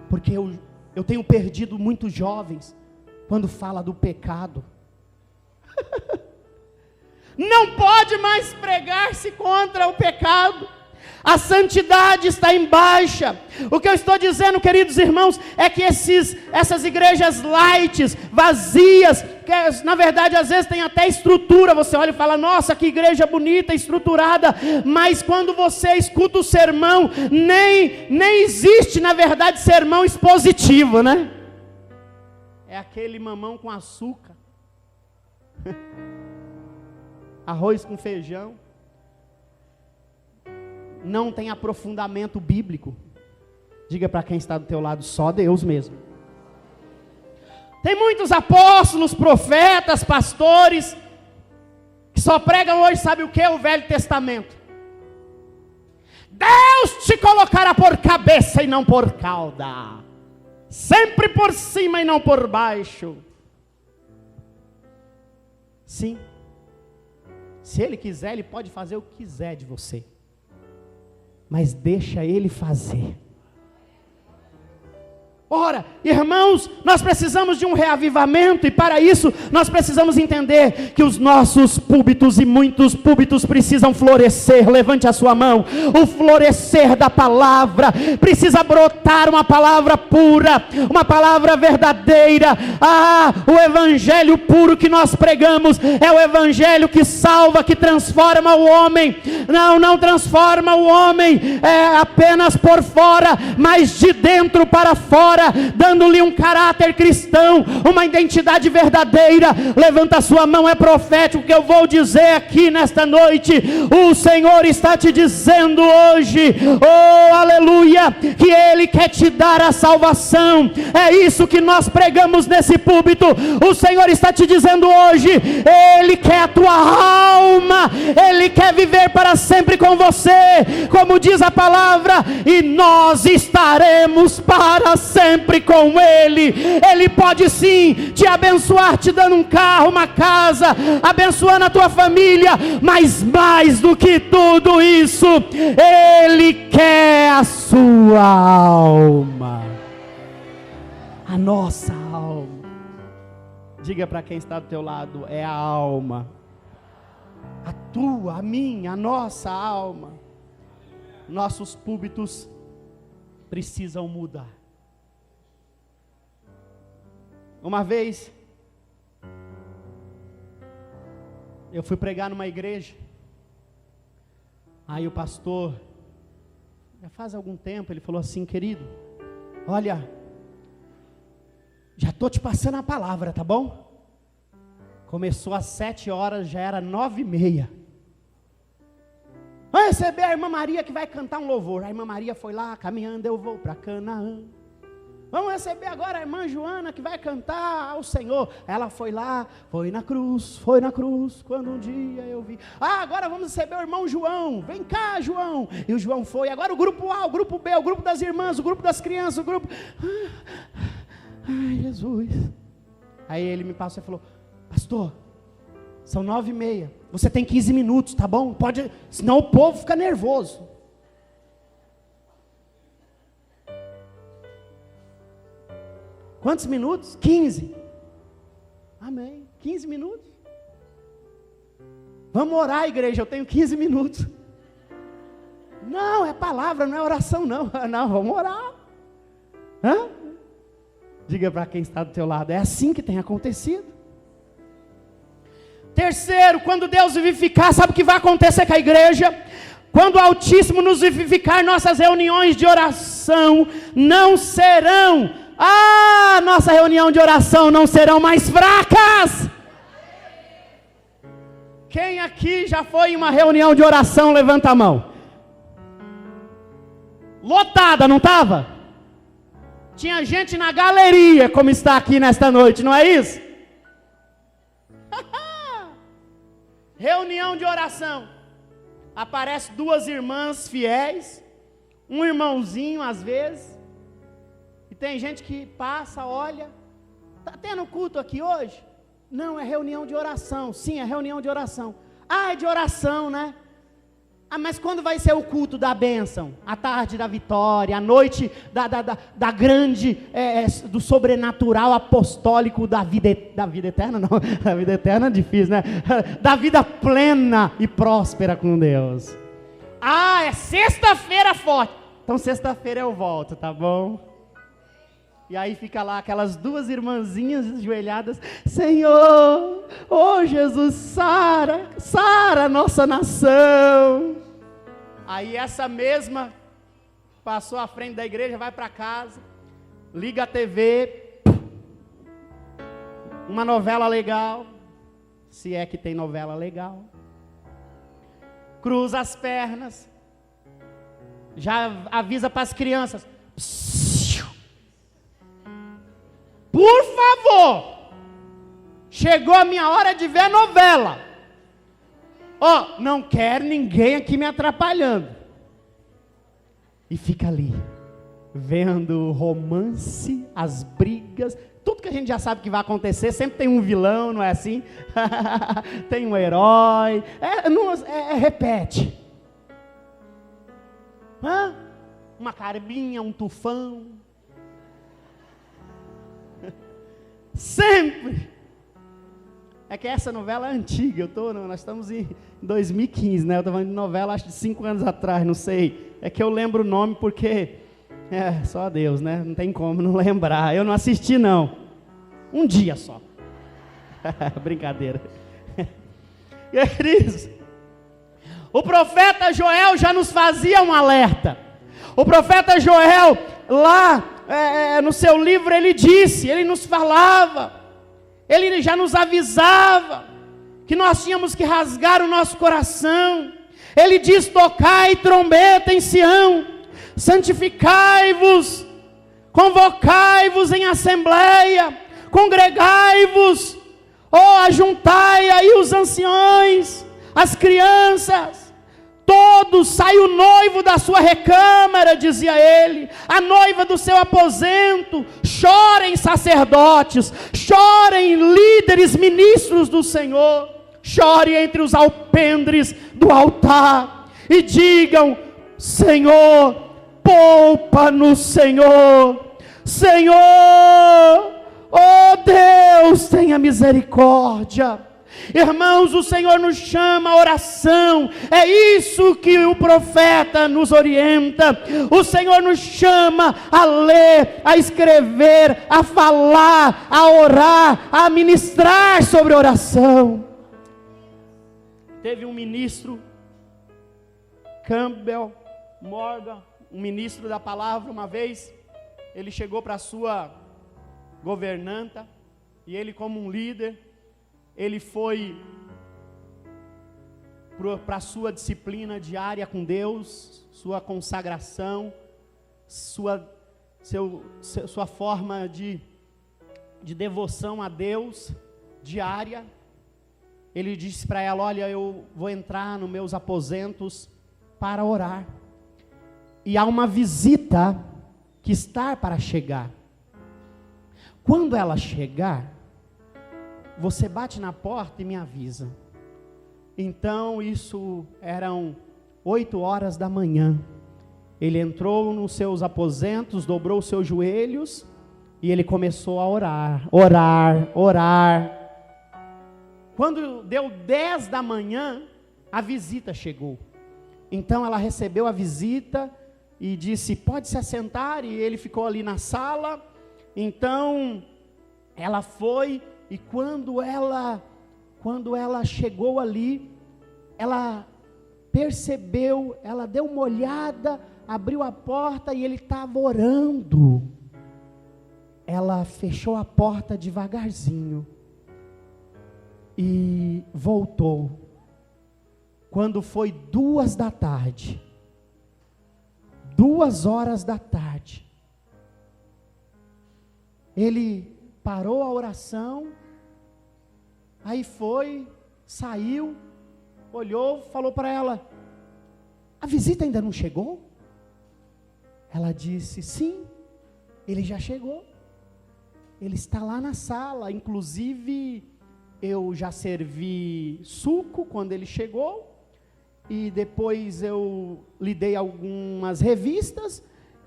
Porque eu tenho perdido muitos jovens quando fala do pecado. Não pode mais pregar-se contra o pecado. A santidade está em baixa. O que eu estou dizendo, queridos irmãos, é que essas igrejas light, vazias, que na verdade às vezes tem até estrutura, você olha e fala, nossa, que igreja bonita, estruturada, mas quando você escuta o sermão, nem existe na verdade sermão expositivo, né? É aquele mamão com açúcar, arroz com feijão, não tem aprofundamento bíblico. Diga para quem está do teu lado, só Deus mesmo. Tem muitos apóstolos, profetas, pastores, que só pregam hoje, sabe o que? O Velho Testamento. Deus te colocará por cabeça e não por cauda, sempre por cima e não por baixo. Sim, se Ele quiser, Ele pode fazer o que quiser de você, mas deixa Ele fazer. Ora, irmãos, nós precisamos de um reavivamento, e para isso nós precisamos entender que os nossos púlpitos, e muitos púlpitos, precisam florescer. Levante a sua mão. O florescer da palavra, precisa brotar uma palavra pura, uma palavra verdadeira. O evangelho puro que nós pregamos é o evangelho que salva, que transforma o homem. Não transforma o homem apenas por fora, mas de dentro para fora, dando-lhe um caráter cristão, uma identidade verdadeira. Levanta a sua mão, é profético que eu vou dizer aqui nesta noite. O Senhor está te dizendo hoje, oh aleluia, que Ele quer te dar a salvação. É isso que nós pregamos nesse púlpito. O Senhor está te dizendo hoje, Ele quer a tua alma, Ele quer viver para sempre com você, como diz a palavra, e nós estaremos para sempre com Ele. Ele pode sim te abençoar, te dando um carro, uma casa, abençoando a tua família, mas mais do que tudo isso, Ele quer a sua alma, a nossa alma. Diga para quem está do teu lado, é a alma, a tua, a minha, a nossa alma. Nossos púlpitos precisam mudar. Uma vez, eu fui pregar numa igreja, aí o pastor, já faz algum tempo, ele falou assim, querido, olha, já estou te passando a palavra, tá bom? Começou às 7 horas, já era 9h30. Vai receber a irmã Maria que vai cantar um louvor. A irmã Maria foi lá, caminhando, eu vou para Canaã. Vamos receber agora a irmã Joana que vai cantar ao Senhor. Ela foi lá, foi na cruz, quando um dia eu vi. Agora vamos receber o irmão João. Vem cá, João. E o João foi. Agora o grupo A, o grupo B, o grupo das irmãs, o grupo das crianças, o grupo... Ai, Jesus. Aí ele me passou e falou, pastor, são 9h30. Você tem 15 minutos, tá bom? Pode, senão o povo fica nervoso. Quantos minutos? 15. Amém. 15 minutos. Vamos orar, igreja, eu tenho 15 minutos. Não, é palavra, não é oração não. Não, vamos orar. Hã? Diga para quem está do teu lado, é assim que tem acontecido. Terceiro, quando Deus vivificar, sabe o que vai acontecer com a igreja? Quando o Altíssimo nos vivificar, nossas reuniões de oração não serão, nossa reunião de oração não serão mais fracas. Quem aqui já foi em uma reunião de oração, levanta a mão. Lotada, não estava? Tinha gente na galeria, como está aqui nesta noite, não é isso? Reunião de oração. Aparece duas irmãs fiéis, um irmãozinho às vezes, e tem gente que passa, olha, está tendo culto aqui hoje? Não, é reunião de oração. Sim, é reunião de oração. É de oração, né? Mas quando vai ser o culto da bênção? A tarde da vitória, a noite da grande, do sobrenatural apostólico da vida eterna, não, da vida eterna é difícil, né? Da vida plena e próspera com Deus. É sexta-feira forte. Então sexta-feira eu volto, tá bom? E aí fica lá aquelas duas irmãzinhas ajoelhadas, Senhor, Jesus, sara nossa nação. Aí essa mesma passou à frente da igreja, vai para casa, liga a TV, uma novela legal, se é que tem novela legal, cruza as pernas, já avisa para as crianças, por favor, chegou a minha hora de ver novela. Não quero ninguém aqui me atrapalhando. E fica ali, vendo o romance, as brigas, tudo que a gente já sabe que vai acontecer. Sempre tem um vilão, não é assim? Tem um herói, repete. Uma carbinha, um tufão. Sempre. É que essa novela é antiga, nós estamos em 2015, né? Eu estou falando de novela, acho de 5 anos atrás, não sei. É que eu lembro o nome porque, só Deus, né? Não tem como não lembrar. Eu não assisti, não. Um dia só. Brincadeira. Queridos, o profeta Joel já nos fazia um alerta. O profeta Joel, lá, no seu livro ele nos falava, ele já nos avisava, que nós tínhamos que rasgar o nosso coração. Ele diz, tocai trombeta em Sião, santificai-vos, convocai-vos em assembleia, congregai-vos, ajuntai aí os anciões, as crianças, todos, sai o noivo da sua recâmara, dizia ele, a noiva do seu aposento, chorem sacerdotes, chorem líderes, ministros do Senhor, chorem entre os alpendres do altar, e digam, Senhor, poupa-nos, Senhor, Deus, tenha misericórdia. Irmãos, o Senhor nos chama à oração, é isso que o profeta nos orienta. O Senhor nos chama a ler, a escrever, a falar, a orar, a ministrar sobre oração. Teve um ministro, Campbell Morgan, um ministro da palavra, uma vez, ele chegou para a sua governanta, e ele como um líder, ele foi para a sua disciplina diária com Deus, sua consagração, sua forma de devoção a Deus diária. Ele disse para ela, olha, eu vou entrar nos meus aposentos para orar. E há uma visita que está para chegar. Quando ela chegar, você bate na porta e me avisa. Então isso eram 8 horas da manhã. Ele entrou nos seus aposentos, dobrou os seus joelhos e ele começou a orar. Quando deu 10 da manhã, a visita chegou. Então ela recebeu a visita e disse: pode se assentar, e ele ficou ali na sala. Então ela foi, e quando ela chegou ali, ela percebeu, ela deu uma olhada, abriu a porta e ele estava orando. Ela fechou a porta devagarzinho e voltou. Quando foi 2h, 2h, ele parou a oração, aí foi, saiu, olhou, falou para ela: a visita ainda não chegou? Ela disse: sim, ele já chegou, ele está lá na sala, inclusive eu já servi suco quando ele chegou, e depois eu lhe dei algumas revistas,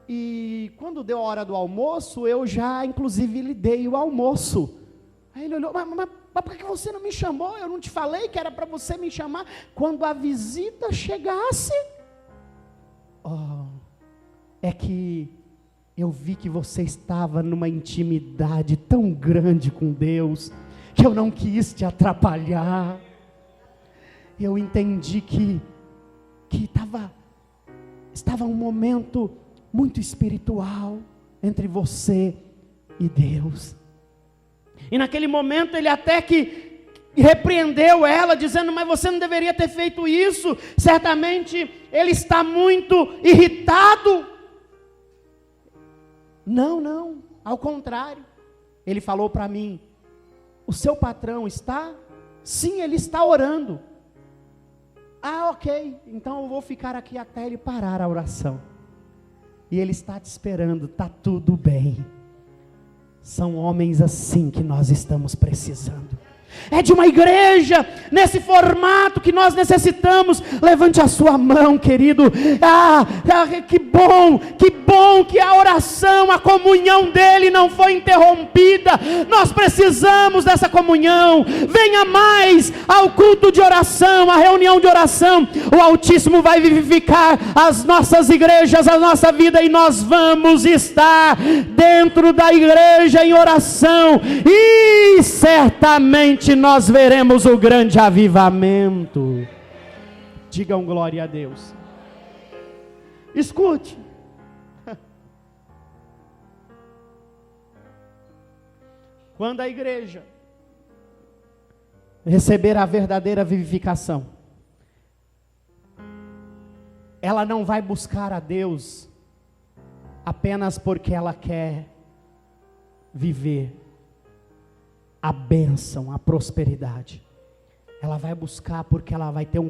e quando deu a hora do almoço, eu já inclusive lhe dei o almoço. Aí ele olhou: mas por que você não me chamou? Eu não te falei que era para você me chamar quando a visita chegasse? É que eu vi que você estava numa intimidade tão grande com Deus, que eu não quis te atrapalhar. Eu entendi que estava um momento muito espiritual entre você e Deus. E naquele momento ele até que repreendeu ela, dizendo: mas você não deveria ter feito isso, certamente ele está muito irritado. Não, ao contrário, ele falou para mim: o seu patrão está? Sim, ele está orando. Ok, então eu vou ficar aqui até ele parar a oração. E ele está te esperando, está tudo bem. São homens assim que nós estamos precisando. É de uma igreja nesse formato que nós necessitamos. Levante a sua mão, querido. Que bom que a oração, a comunhão dele não foi interrompida. Nós precisamos dessa comunhão. Venha mais ao culto de oração, à reunião de oração. O Altíssimo vai vivificar as nossas igrejas, a nossa vida, e nós vamos estar dentro da igreja em oração, e certamente nós veremos o grande avivamento. Digam glória a Deus. Escute. Quando a igreja receber a verdadeira vivificação, ela não vai buscar a Deus apenas porque ela quer viver a bênção, a prosperidade. Ela vai buscar porque ela vai ter uma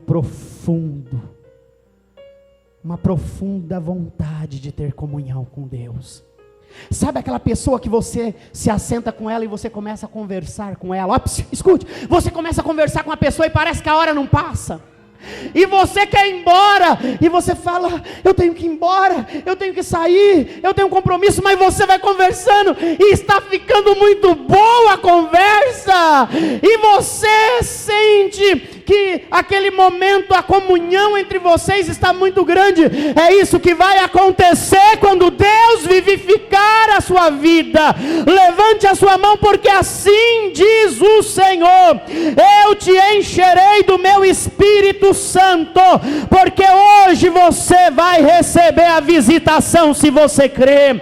profunda vontade de ter comunhão com Deus. Sabe aquela pessoa que você se assenta com ela e você começa a conversar com ela? Escute, você começa a conversar com a pessoa e parece que a hora não passa. E você quer ir embora, e você fala: eu tenho que ir embora, eu tenho que sair, eu tenho um compromisso, mas você vai conversando, e está ficando muito boa a conversa, e você sente que aquele momento, a comunhão entre vocês está muito grande. É isso que vai acontecer quando Deus vivificar a sua vida. Levante a sua mão, porque assim diz o Senhor: eu te encherei do meu Espírito Santo, porque hoje você vai receber a visitação. Se você crê,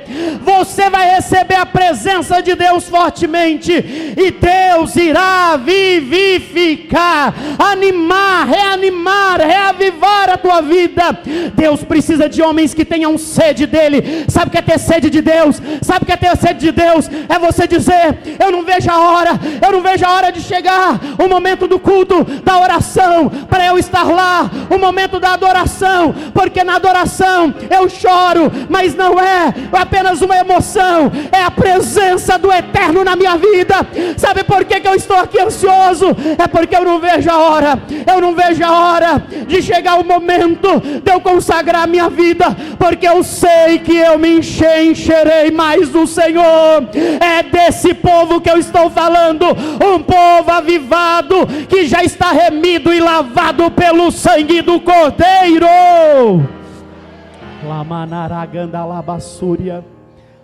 você vai receber a presença de Deus fortemente, e Deus irá vivificar, animar, reanimar, reavivar a tua vida. Deus precisa de homens que tenham sede dele. Sabe o que é ter sede de Deus? Sabe o que é ter sede de Deus? É você dizer: eu não vejo a hora de chegar o momento do culto, da oração, para eu estar lá, o momento da adoração, porque na adoração eu choro, mas não é apenas uma emoção, é a presença do Eterno na minha vida. Sabe por que eu estou aqui ansioso? É porque eu não vejo a hora de chegar o momento de eu consagrar a minha vida, porque eu sei que eu me encherei mais do Senhor. É desse povo que eu estou falando, um povo avivado, que já está remido e lavado pelo sangue do Cordeiro. Lamanaragandalabassúria.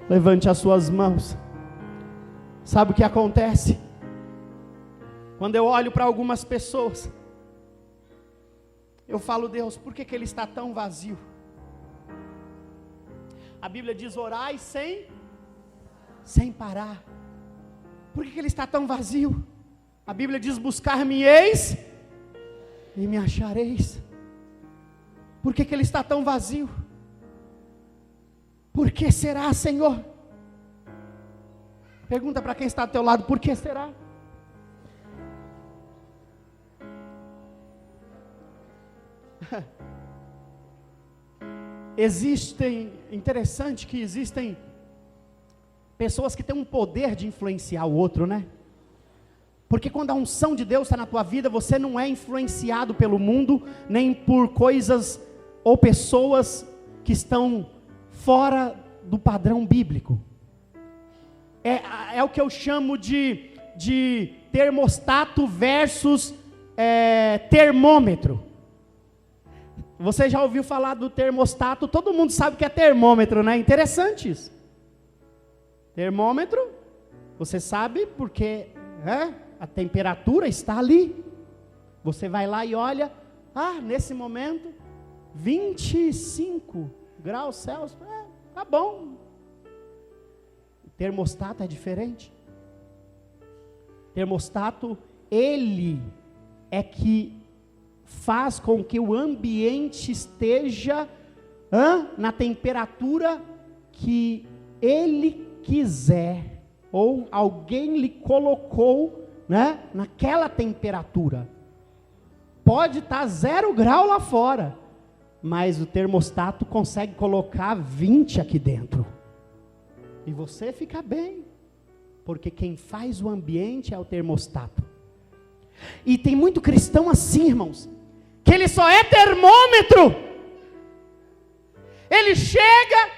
Levante as suas mãos. Sabe o que acontece? Quando eu olho para algumas pessoas, eu falo, Deus, por que ele está tão vazio? A Bíblia diz, orai sem parar. Por que ele está tão vazio? A Bíblia diz, buscar-me-eis e me achareis. Por que ele está tão vazio? Por que será, Senhor? Pergunta para quem está ao teu lado, por que será? Interessante que existem pessoas que têm um poder de influenciar o outro, né? Porque quando a unção de Deus está na tua vida, você não é influenciado pelo mundo, nem por coisas ou pessoas que estão fora do padrão bíblico. É o que eu chamo de termostato versus termômetro. Você já ouviu falar do termostato? Todo mundo sabe que é termômetro, né? Interessante isso. Termômetro, você sabe porque a temperatura está ali. Você vai lá e olha, nesse momento, 25 graus Celsius, tá bom. O termostato é diferente. Termostato, ele é que faz com que o ambiente esteja na temperatura que ele quiser, ou alguém lhe colocou, né, naquela temperatura. Pode estar 0 grau lá fora, mas o termostato consegue colocar 20 aqui dentro, e você fica bem, porque quem faz o ambiente é o termostato. E tem muito cristão assim, irmãos, que ele só é termômetro. Ele chega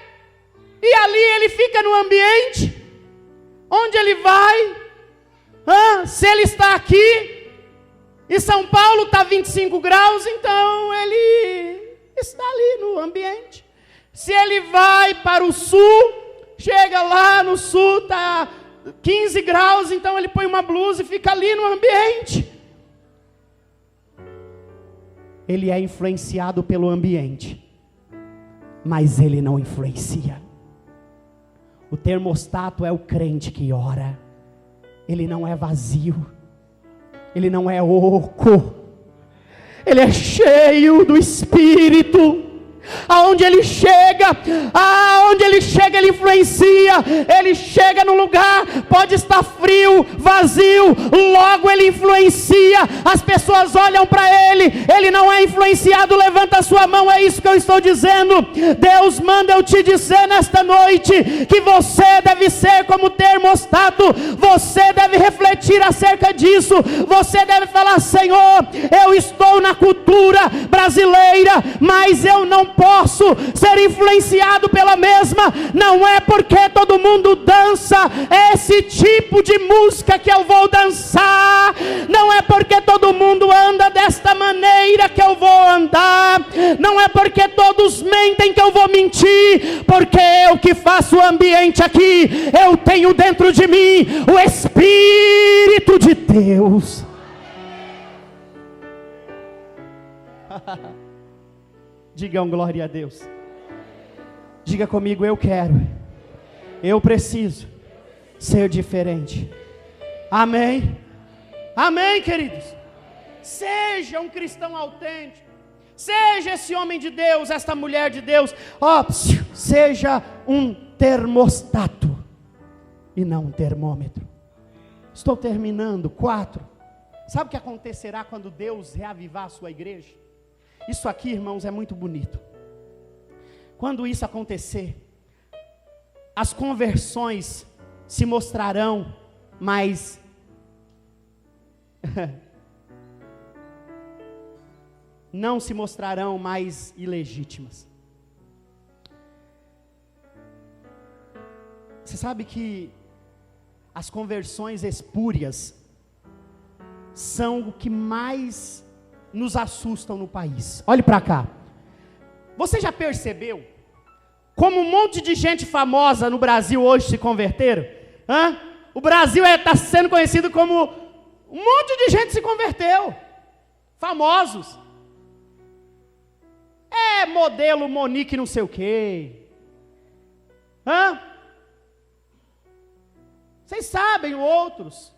e ali ele fica no ambiente. Onde ele vai? Se ele está aqui e São Paulo está 25 graus, então ele está ali no ambiente. Se ele vai para o sul, chega lá no sul, está 15 graus, então ele põe uma blusa e fica ali no ambiente. Ele é influenciado pelo ambiente, mas ele não influencia. O termostato é o crente que ora. Ele não é vazio, ele não é oco, ele é cheio do Espírito. Aonde ele chega, ele influencia. Ele chega no lugar, pode estar frio, vazio, logo ele influencia. As pessoas olham para ele não é influenciado. Levanta a sua mão, é isso que eu estou dizendo. Deus manda eu te dizer nesta noite, que você deve ser como termostato. Você deve refletir acerca disso. Você deve falar, Senhor, eu estou na cultura brasileira, mas eu não posso ser influenciado pela mesma. Não é porque todo mundo dança esse tipo de música que eu vou dançar. Não é porque todo mundo anda desta maneira que eu vou andar. Não é porque todos mentem que eu vou mentir. Porque eu que faço o ambiente aqui, eu tenho dentro de mim o Espírito de Deus. Digam glória a Deus. Diga comigo, eu quero, eu preciso ser diferente. Amém? Amém, queridos? Seja um cristão autêntico. Seja esse homem de Deus, esta mulher de Deus. Seja um termostato e não um termômetro. Estou terminando. 4. Sabe o que acontecerá quando Deus reavivar a sua igreja? Isso aqui, irmãos, é muito bonito. Quando isso acontecer, as conversões se mostrarão mais não se mostrarão mais ilegítimas. Você sabe que as conversões espúrias são o que mais nos assustam no país. Olhe para cá. Você já percebeu como um monte de gente famosa no Brasil hoje se converteram? O Brasil está sendo conhecido como um monte de gente se converteu. Famosos. Modelo Monique não sei o quê. Vocês sabem outros.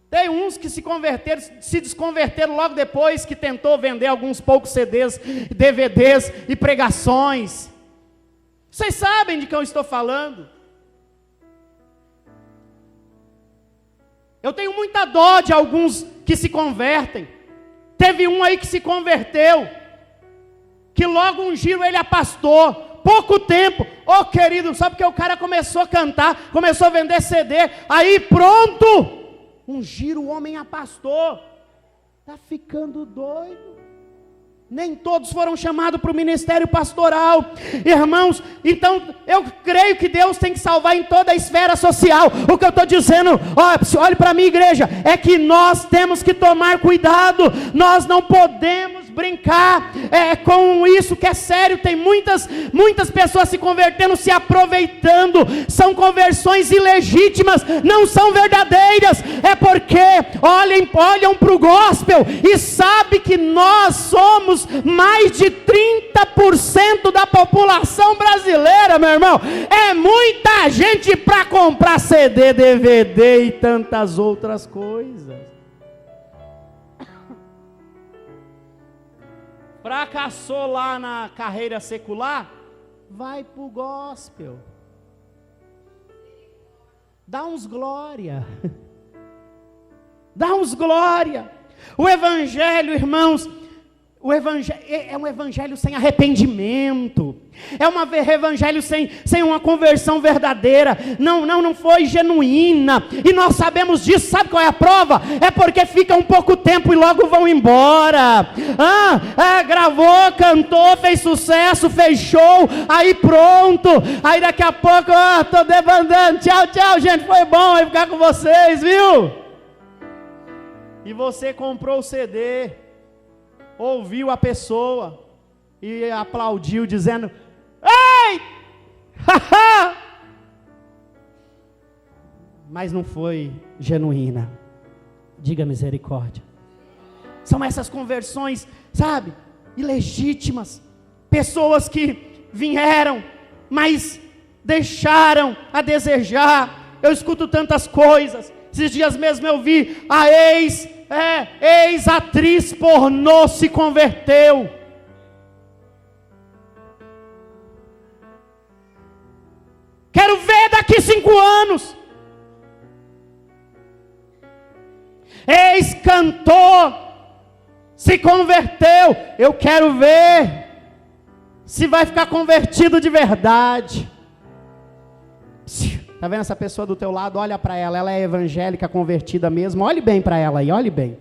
Tem uns que se desconverteram logo depois que tentou vender alguns poucos CDs, DVDs e pregações. Vocês sabem de que eu estou falando. Eu tenho muita dó de alguns que se convertem. Teve um aí que se converteu, que logo ungiram ele a pastor, pouco tempo, querido, só porque o cara começou a cantar, começou a vender CD, aí pronto, ungiram o homem a pastor. Está ficando doido? Nem todos foram chamados para o ministério pastoral. Irmãos, então eu creio que Deus tem que salvar em toda a esfera social. O que eu estou dizendo, olhe para mim, igreja, é que nós temos que tomar cuidado. Nós não podemos brincar com isso que é sério. Tem muitas pessoas se convertendo, se aproveitando. São conversões ilegítimas, não são verdadeiras. É porque olham para o gospel e sabem que nós somos mais de 30% da população brasileira, meu irmão. É muita gente para comprar CD, DVD e tantas outras coisas. Fracassou lá na carreira secular, vai pro gospel. Dá uns glória. Dá uns glória. O evangelho, irmãos, o evangelho é um evangelho sem arrependimento. É um evangelho sem uma conversão verdadeira. Não foi genuína. E nós sabemos disso. Sabe qual é a prova? É porque fica um pouco tempo e logo vão embora. Gravou, cantou, fez sucesso, fez show, aí pronto. Aí daqui a pouco, estou debandando. Tchau, gente, foi bom aí ficar com vocês, viu? E você comprou o CD, ouviu a pessoa e aplaudiu dizendo: ei! Mas não foi genuína. Diga misericórdia. São essas conversões, sabe, ilegítimas. Pessoas que vieram, mas deixaram a desejar. Eu escuto tantas coisas. Esses dias mesmo eu vi a ex-atriz pornô se converteu. Quero ver daqui 5 anos. Ex-cantor se converteu. Eu quero ver se vai ficar convertido de verdade. Está vendo essa pessoa do teu lado? Olha para ela, ela é evangélica, convertida mesmo. Olhe bem para ela aí, olhe bem.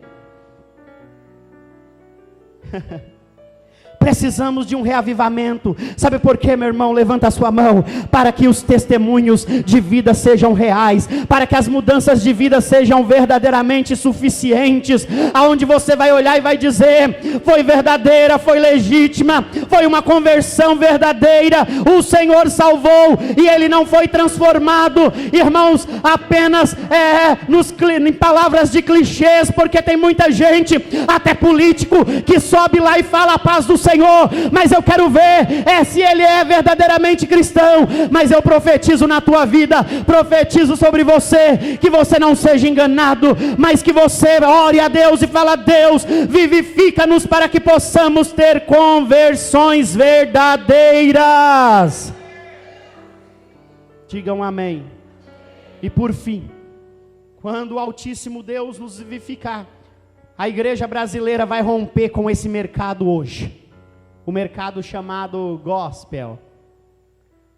Precisamos de um reavivamento. Sabe por quê, meu irmão? Levanta a sua mão. Para que os testemunhos de vida sejam reais. Para que as mudanças de vida sejam verdadeiramente suficientes. Aonde você vai olhar e vai dizer: foi verdadeira, foi legítima, foi uma conversão verdadeira. O Senhor salvou e Ele não foi transformado, irmãos, apenas em palavras de clichês. Porque tem muita gente, até político, que sobe lá e fala a paz do Senhor, mas eu quero ver se ele é verdadeiramente cristão. Mas eu profetizo na tua vida, profetizo sobre você, que você não seja enganado, mas que você ore a Deus e fala: Deus, vivifica-nos para que possamos ter conversões verdadeiras. Digam amém. E por fim, quando o Altíssimo Deus nos vivificar, a igreja brasileira vai romper com esse mercado hoje. O mercado chamado gospel.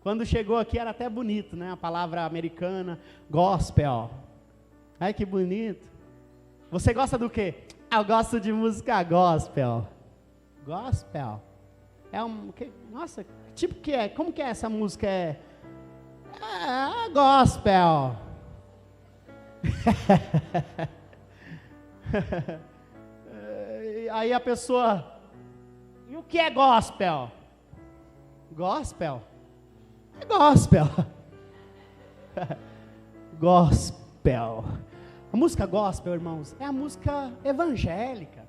Quando chegou aqui era até bonito, né? A palavra americana, gospel. Ai, que bonito. Você gosta do quê? Eu gosto de música gospel. Gospel. Nossa, tipo que é? Como que é essa música? Gospel. Aí a pessoa: e o que é gospel? Gospel É gospel. Gospel. A música gospel, irmãos, é a música evangélica.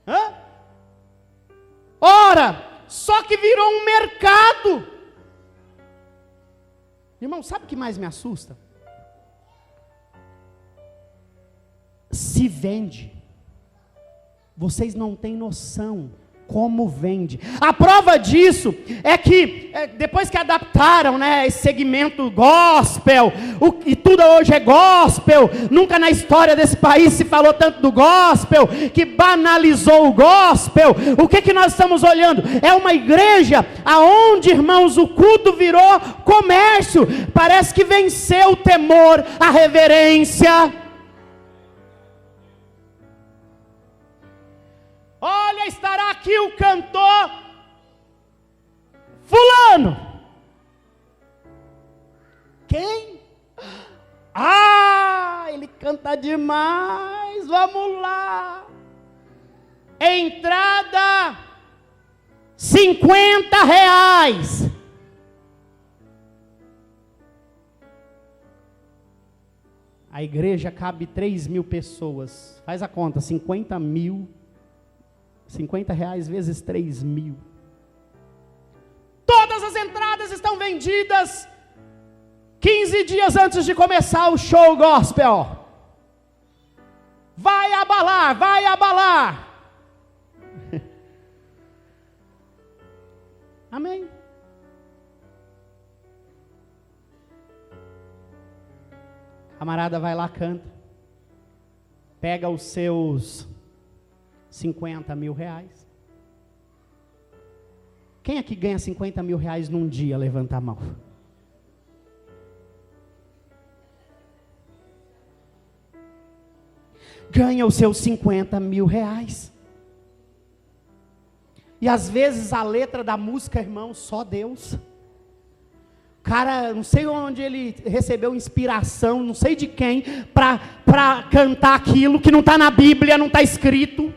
Hã? Ora, só que virou um mercado. Irmão, sabe o que mais me assusta? Se vende. Vocês não têm noção como vende. A prova disso é que depois que adaptaram, né, esse segmento gospel, e tudo hoje é gospel, nunca na história desse país se falou tanto do gospel, que banalizou o gospel. O que nós estamos olhando? É uma igreja aonde, irmãos, o culto virou comércio. Parece que venceu o temor, a reverência. Olha, estará aqui o cantor fulano. Quem? Ah, ele canta demais, vamos lá. Entrada R$50. A igreja cabe 3.000 pessoas. Faz a conta, 50 mil. R$50 vezes 3.000. Todas as entradas estão vendidas 15 dias antes de começar o show gospel. Vai abalar, vai abalar. Amém. Camarada vai lá, canta. Pega os seus R$50 mil. Quem aqui ganha R$50 mil num dia? Levanta a mão. Ganha os seus R$50 mil. E às vezes a letra da música, irmão, só Deus. Cara, não sei onde ele recebeu inspiração, não sei de quem, para cantar aquilo que não está na Bíblia, não está escrito.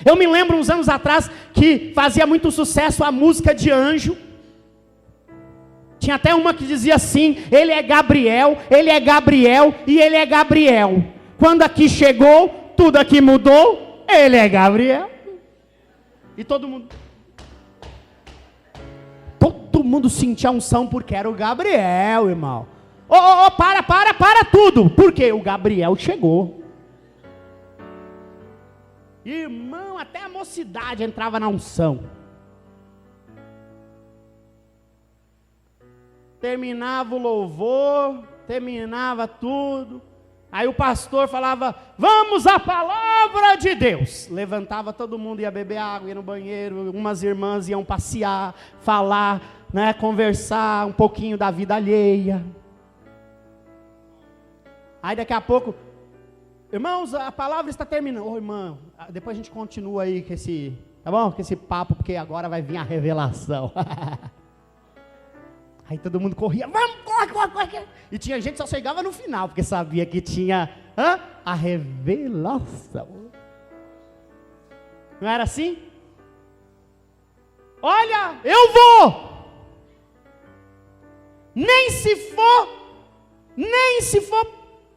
Eu me lembro uns anos atrás que fazia muito sucesso a música de anjo. Tinha até uma que dizia assim: ele é Gabriel e ele é Gabriel. Quando aqui chegou, tudo aqui mudou, ele é Gabriel. E todo mundo sentia unção porque era o Gabriel, irmão. Para tudo, porque o Gabriel chegou. Irmão, até a mocidade entrava na unção. Terminava o louvor, terminava tudo. Aí o pastor falava: vamos à palavra de Deus. Levantava todo mundo, ia beber água, ia no banheiro. Umas irmãs iam passear, falar, né, conversar um pouquinho da vida alheia. Aí daqui a pouco: irmãos, a palavra está terminando. Ô, irmão, depois a gente continua aí com esse, tá bom? Com esse papo, porque agora vai vir a revelação. Aí todo mundo corria, vamos, corre. E tinha gente que só chegava no final, porque sabia que tinha a revelação. Não era assim? Olha, eu vou. Nem se for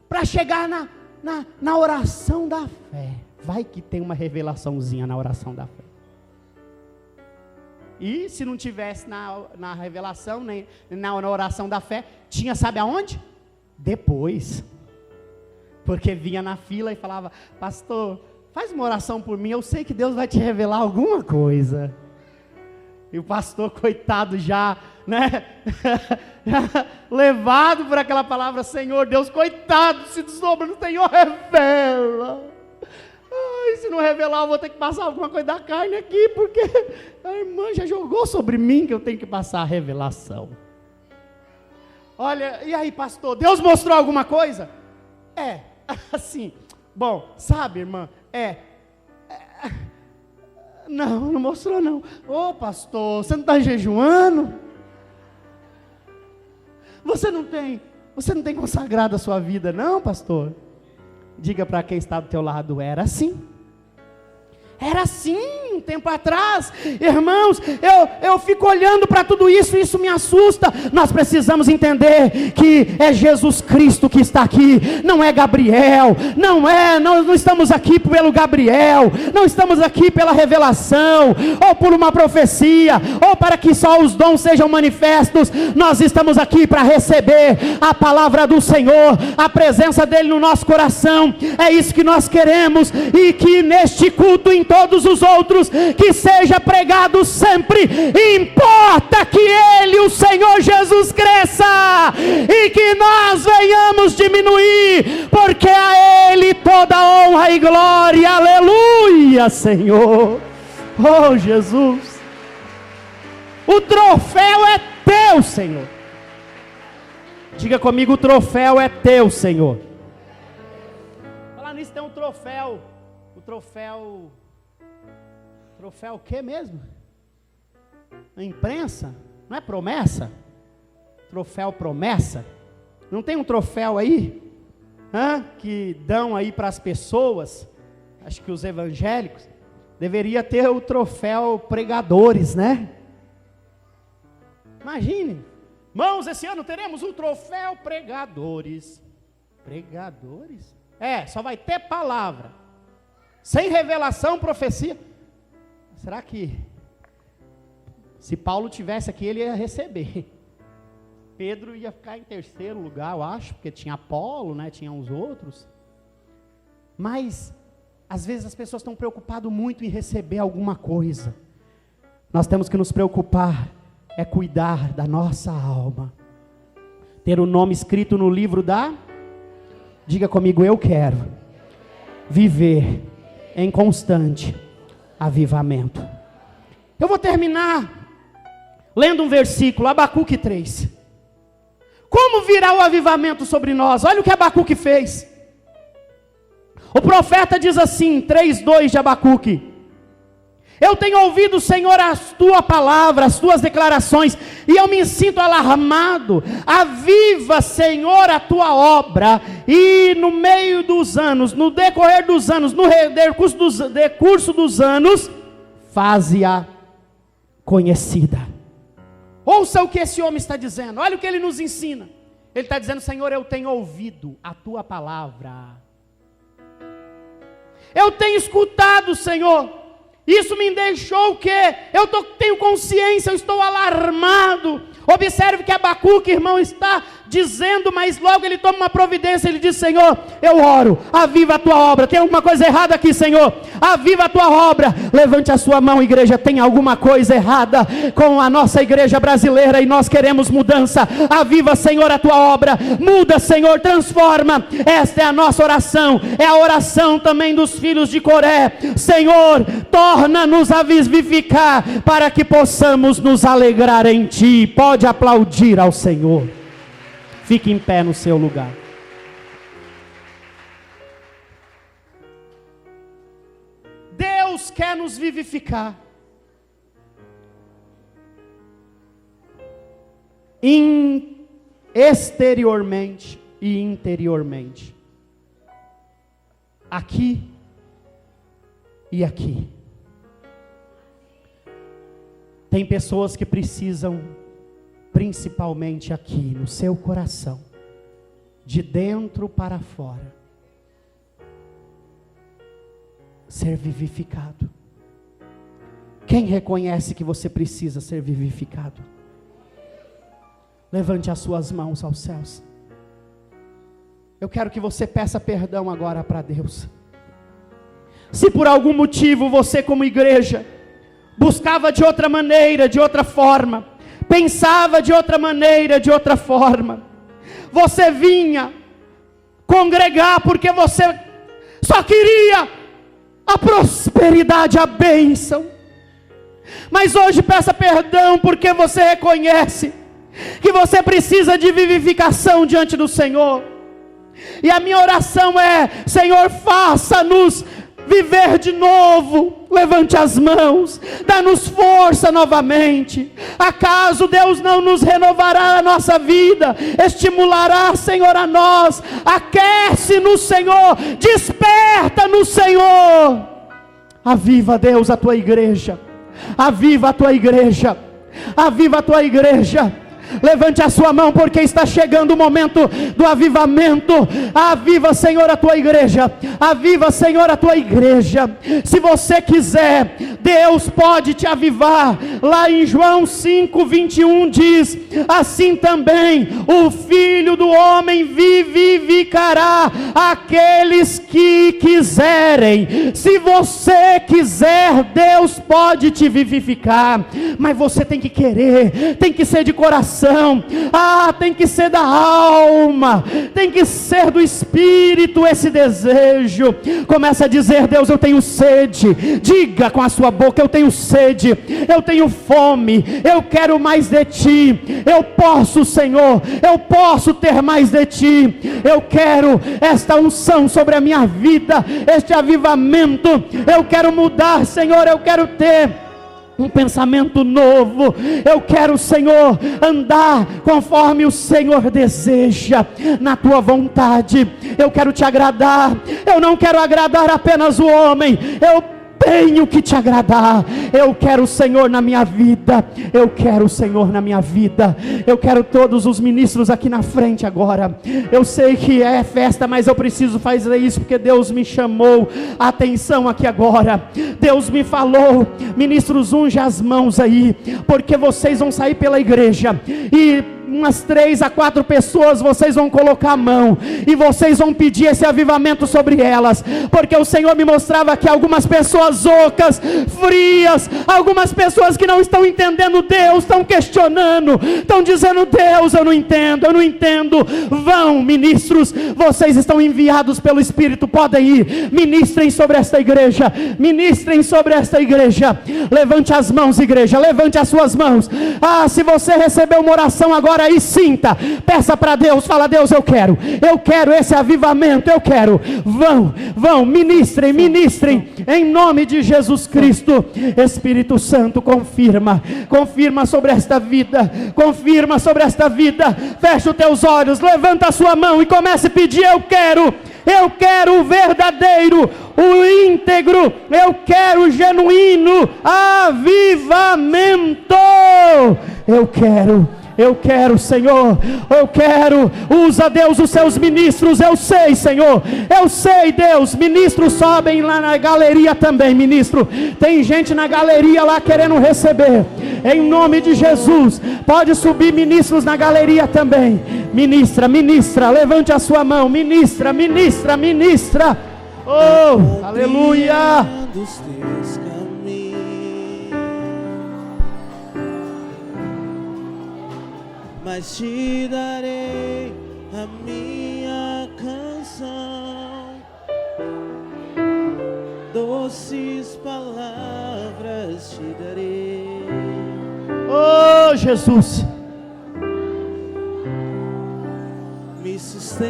para chegar na oração da fé. Vai que tem uma revelaçãozinha na oração da fé. E se não tivesse na revelação, nem na oração da fé, tinha, sabe aonde? Depois. Porque vinha na fila e falava: pastor, faz uma oração por mim, eu sei que Deus vai te revelar alguma coisa. E o pastor, coitado, já, né, levado por aquela palavra: Senhor Deus, coitado, se desdobra no Senhor, revela. Ai, se não revelar, eu vou ter que passar alguma coisa da carne aqui, porque a irmã já jogou sobre mim que eu tenho que passar a revelação. Olha, e aí, pastor, Deus mostrou alguma coisa? Assim, bom, sabe, irmã, não mostrou não. Ô, pastor, você não está jejuando? Você não tem consagrado a sua vida não, pastor? Diga para quem está do teu lado: era assim. Era assim, um tempo atrás. Irmãos, eu fico olhando para tudo isso, isso me assusta. Nós precisamos entender que é Jesus Cristo que está aqui, não é Gabriel, não estamos aqui pelo Gabriel, não estamos aqui pela revelação, ou por uma profecia, ou para que só os dons sejam manifestos. Nós estamos aqui para receber a palavra do Senhor, a presença dele no nosso coração. É isso que nós queremos, e que neste culto, em todos os outros, que seja pregado sempre. Importa que ele, o Senhor Jesus, cresça e que nós venhamos diminuir, porque a ele toda honra e glória. Aleluia, Senhor. Oh, Jesus, o troféu é teu, Senhor. Diga comigo: o troféu é teu, Senhor. Falar nisso, tem um troféu. O troféu o que mesmo? A imprensa? Não é promessa? Troféu promessa? Não tem um troféu aí? Que dão aí para as pessoas? Acho que os evangélicos. Deveria ter o troféu pregadores, né? Imagine, irmãos, esse ano teremos o troféu pregadores. Pregadores? Só vai ter palavra, sem revelação, profecia. Será que, se Paulo tivesse aqui, ele ia receber? Pedro ia ficar em terceiro lugar, eu acho, porque tinha Apolo, né? Tinha uns outros. Mas às vezes as pessoas estão preocupadas muito em receber alguma coisa. Nós temos que nos preocupar, é cuidar da nossa alma. Ter o nome escrito no livro diga comigo: eu quero viver em constante avivamento. Eu vou terminar lendo um versículo, Abacuque 3. Como virá o avivamento sobre nós? Olha o que Abacuque fez. O profeta diz assim, 3:2 de Abacuque: eu tenho ouvido, Senhor, a tua palavra, as tuas declarações, e eu me sinto alarmado. Aviva, Senhor, a tua obra, e no meio dos anos, no decorrer dos anos, no decurso dos anos, faze-a conhecida. Ouça o que esse homem está dizendo, olha o que ele nos ensina. Ele está dizendo: Senhor, eu tenho ouvido a tua palavra, eu tenho escutado, Senhor. Isso me deixou o quê? Tenho consciência, eu estou alarmado. Observe que Abacuque, irmão, está dizendo, mas logo ele toma uma providência. Ele diz: Senhor, eu oro, aviva a tua obra. Tem alguma coisa errada aqui, Senhor? Aviva a tua obra. Levante a sua mão, igreja. Tem alguma coisa errada com a nossa igreja brasileira, e nós queremos mudança. Aviva, Senhor, a tua obra. Muda, Senhor, transforma. Esta é a nossa oração. É a oração também dos filhos de Coré. Senhor, torna-nos a vivificar, para que possamos nos alegrar em ti. Pode aplaudir ao Senhor. Fique em pé no seu lugar. Deus quer nos vivificar exteriormente e interiormente, aqui e aqui. Tem pessoas que precisam, principalmente aqui no seu coração, de dentro para fora, ser vivificado. Quem reconhece que você precisa ser vivificado? Levante as suas mãos aos céus. Eu quero que você peça perdão agora para Deus. Se por algum motivo você, como igreja, buscava de outra maneira, de outra forma, pensava de outra maneira, de outra forma, você vinha congregar porque você só queria a prosperidade, a bênção, mas hoje peça perdão, porque você reconhece que você precisa de vivificação diante do Senhor. E a minha oração é: Senhor, faça-nos viver de novo. Levante as mãos, dá-nos força novamente. Acaso Deus não nos renovará a nossa vida, estimulará, Senhor, a nós? Aquece no Senhor, desperta no Senhor. Aviva, Deus, a tua igreja. Aviva a tua igreja. Aviva a tua igreja. Levante a sua mão, porque está chegando o momento do avivamento. Aviva, Senhor, a tua igreja. Aviva, Senhor, a tua igreja. Se você quiser, Deus pode te avivar. Lá em João 5:21 diz: assim também o Filho do Homem vivificará aqueles que quiserem. Se você quiser, Deus pode te vivificar, mas você tem que querer, tem que ser de coração. Tem que ser da alma, tem que ser do Espírito esse desejo. Começa a dizer: Deus, eu tenho sede. Diga com a sua boca: eu tenho sede, eu tenho fome, eu quero mais de Ti. Eu posso, Senhor, eu posso ter mais de Ti. Eu quero esta unção sobre a minha vida, este avivamento. Eu quero mudar, Senhor, eu quero ter um pensamento novo. Eu quero, Senhor, andar conforme o Senhor deseja, na tua vontade. Eu quero te agradar. Eu não quero agradar apenas o homem. Eu tenho que te agradar. Eu quero o Senhor na minha vida. Eu quero o Senhor na minha vida. Eu quero todos os ministros aqui na frente agora. Eu sei que é festa, mas eu preciso fazer isso porque Deus me chamou a atenção aqui agora. Deus me falou: ministros, unge as mãos aí, porque vocês vão sair pela igreja e umas 3 a 4 pessoas vocês vão colocar a mão e vocês vão pedir esse avivamento sobre elas, porque o Senhor me mostrava que algumas pessoas ocas, frias, algumas pessoas que não estão entendendo Deus, estão questionando, estão dizendo: Deus, eu não entendo. Vão, ministros, vocês estão enviados pelo Espírito, podem ir, ministrem sobre esta igreja, ministrem sobre esta igreja. Levante as mãos, igreja, levante as suas mãos. Se você recebeu uma oração agora aí, sinta, peça para Deus, fala: Deus, eu quero esse avivamento, eu quero. Vão, ministrem, em nome de Jesus Cristo. Espírito Santo, confirma sobre esta vida, fecha os teus olhos, levanta a sua mão e comece a pedir: eu quero o verdadeiro, o íntegro, eu quero o genuíno avivamento. Eu quero, Senhor, usa, Deus, os seus ministros. Eu sei, Senhor, Deus, ministros sobem lá na galeria também, ministro, tem gente na galeria lá querendo receber, em nome de Jesus, pode subir ministros na galeria também, ministra, levante a sua mão, ministra, oh, aleluia. Mas te darei a minha canção, doces palavras te darei. Oh, Jesus, me sustentas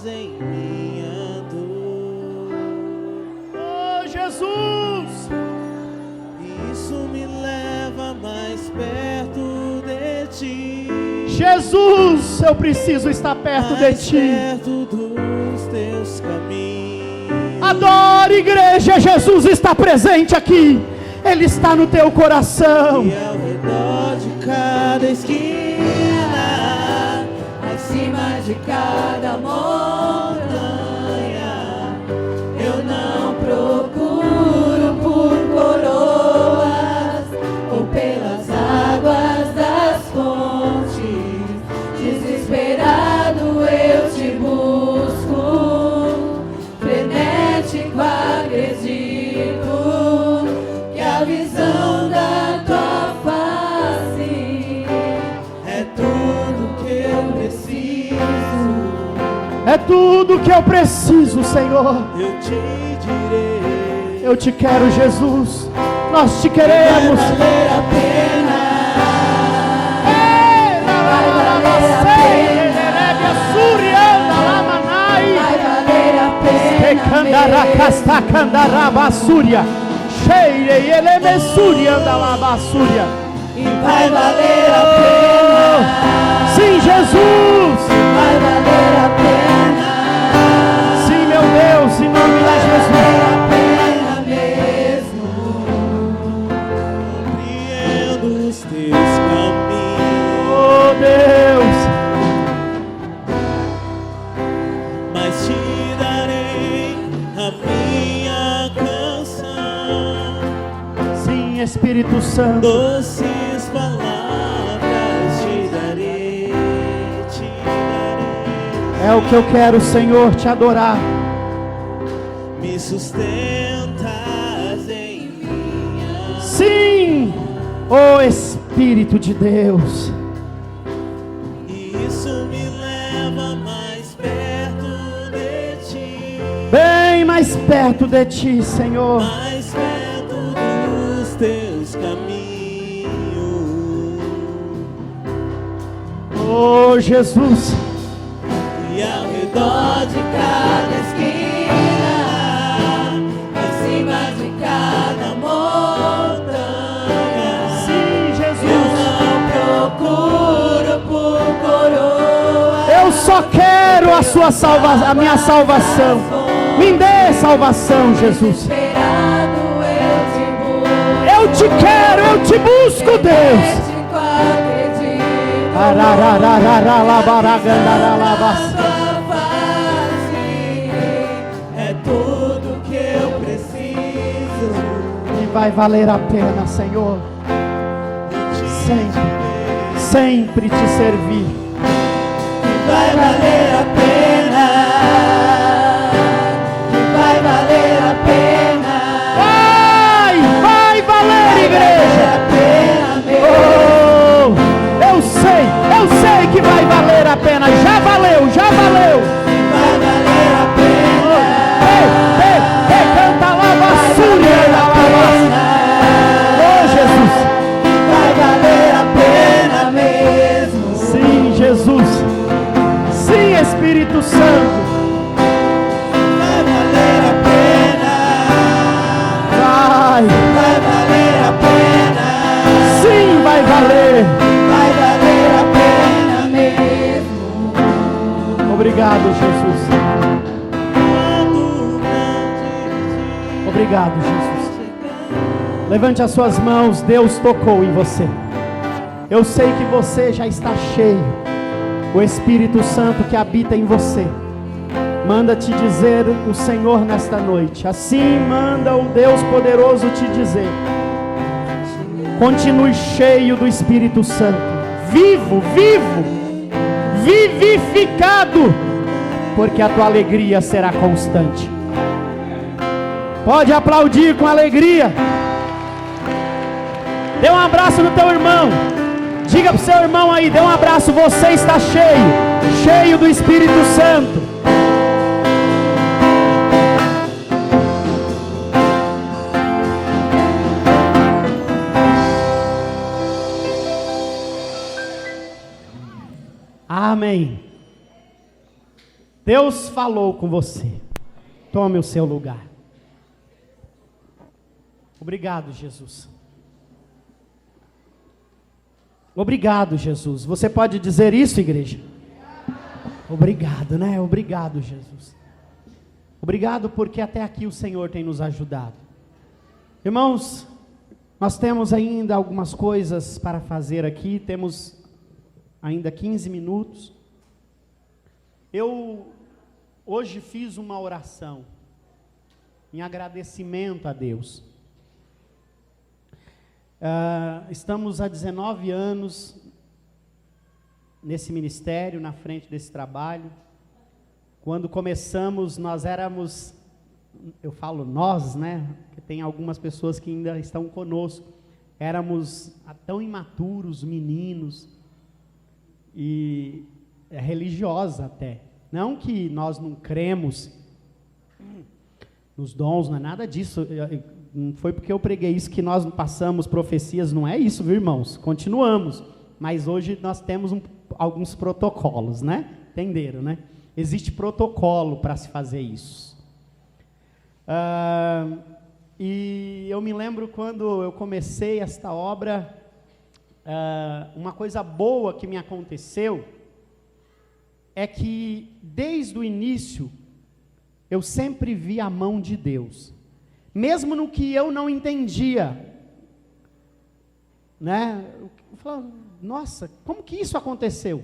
em minha dor. Oh, Jesus, isso me leva mais perto. Jesus, eu preciso estar perto de Ti, perto dos teus caminhos. Adore, igreja, Jesus está presente aqui, Ele está no teu coração. E ao redor de cada esquina, acima de cada montanha, eu não procuro por coroas ou pelas águas das fontes. Desesperado eu te busco, frenético acredito que a visão da tua face é tudo que eu preciso. É tudo que eu preciso, Senhor. Eu te direi, eu te quero, Jesus, nós te queremos. Vai valer a pena. Vai valer a pena. Sim, Jesus. Vai valer a pena. Sim, meu Deus, em nome de Jesus. Vai valer a pena Espírito Santo. Doces palavras te darei, te darei. É o que eu quero, Senhor, te adorar. Me sustentas em minha. Sim, ó Espírito de Deus. E isso me leva mais perto de ti. Bem mais perto de ti, Senhor. Mais perto dos teus caminhos. Oh, Jesus. E ao redor de cada esquina, em cima de cada montanha. Sim, Eu Jesus. não procuro por coroa. Eu só quero a sua salvação, a minha salvação. Me dê salvação, Jesus. Esperado eu te busco. Eu te quero, eu te busco, Deus. Médico acredito. Arararararalabaragandaralavas. É tudo que eu preciso. E vai valer a pena, Senhor. Sempre, sempre te servir. Vai valer a pena. Vai valer a pena. Vai valer, igreja. Oh, eu sei que vai valer a pena. Já valeu, já valeu. Vai valer a pena. Canta lá, basura, oh, Jesus. Vai valer a pena mesmo. Sim, Jesus. Sim, Espírito Santo. Vai valer a pena. Vai. Vai valer a pena. Sim, vai valer. Vai valer a pena mesmo. Obrigado, Jesus. Obrigado, Jesus. Levante as suas mãos. Deus tocou em você. Eu sei que você já está cheio. O Espírito Santo que habita em você manda te dizer o Senhor nesta noite. Assim manda o Deus poderoso te dizer: continue cheio do Espírito Santo, vivo, vivificado, porque a tua alegria será constante. Pode aplaudir com alegria. Dê um abraço no teu irmão. Diga para o seu irmão aí, dê um abraço. Você está cheio do Espírito Santo. Amém. Deus falou com você. Tome o seu lugar. Obrigado, Jesus. Obrigado, Jesus. Você pode dizer isso, igreja? Obrigado, né? Obrigado, Jesus. Obrigado porque até aqui o Senhor tem nos ajudado. Irmãos, nós temos ainda algumas coisas para fazer aqui. Temos ainda 15 minutos. Eu hoje fiz uma oração em agradecimento a Deus. Estamos há 19 anos nesse ministério, na frente desse trabalho. Quando começamos, nós éramos, eu falo nós, né? Porque tem algumas pessoas que ainda estão conosco. Éramos tão imaturos, meninos, e religiosa até. Não que nós não cremos nos dons, não é nada disso. Não foi porque eu preguei isso que nós passamos profecias, não é isso, viu, irmãos? Continuamos, mas hoje nós temos alguns protocolos, né? Entenderam, né? Existe protocolo para se fazer isso. E eu me lembro quando eu comecei esta obra, uma coisa boa que me aconteceu é que desde o início eu sempre vi a mão de Deus. Mesmo no que eu não entendia, né? Eu falava, nossa, como que isso aconteceu?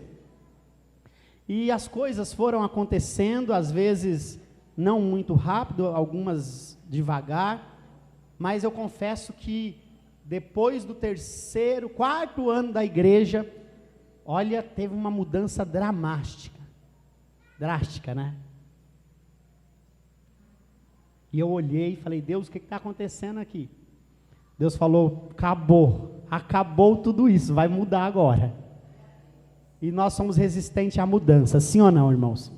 E as coisas foram acontecendo, às vezes não muito rápido, algumas devagar, mas eu confesso que depois do quarto ano da igreja, olha, teve uma mudança drástica, né? E eu olhei e falei, Deus, o que está acontecendo aqui? Deus falou, acabou tudo isso, vai mudar agora. E nós somos resistentes à mudança, sim ou não, irmãos?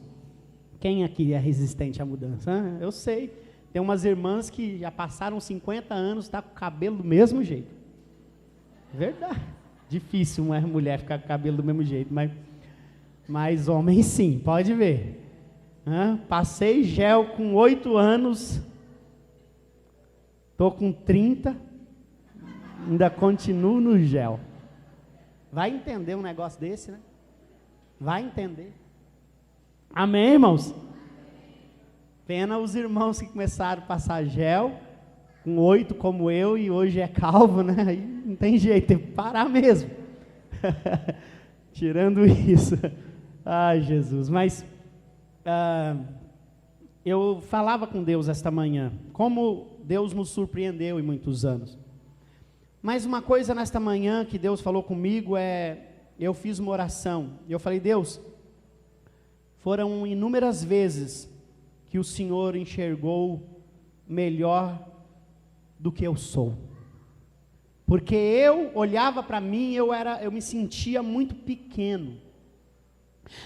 Quem aqui é resistente à mudança? Eu sei, tem umas irmãs que já passaram 50 anos, está com o cabelo do mesmo jeito. Verdade, difícil uma mulher ficar com o cabelo do mesmo jeito, mas homem sim, pode ver. Passei gel com 8 anos, estou com 30, ainda continuo no gel. Vai entender um negócio desse, né? Vai entender. Amém, irmãos? Pena os irmãos que começaram a passar gel, com 8 como eu, e hoje é calvo, né? Aí não tem jeito, tem que parar mesmo. Tirando isso. Ai, Jesus, mas... eu falava com Deus esta manhã, como Deus nos surpreendeu em muitos anos. Mas uma coisa nesta manhã que Deus falou comigo eu fiz uma oração, e eu falei, Deus, foram inúmeras vezes que o Senhor enxergou melhor do que eu sou. Porque eu olhava para mim, eu me sentia muito pequeno.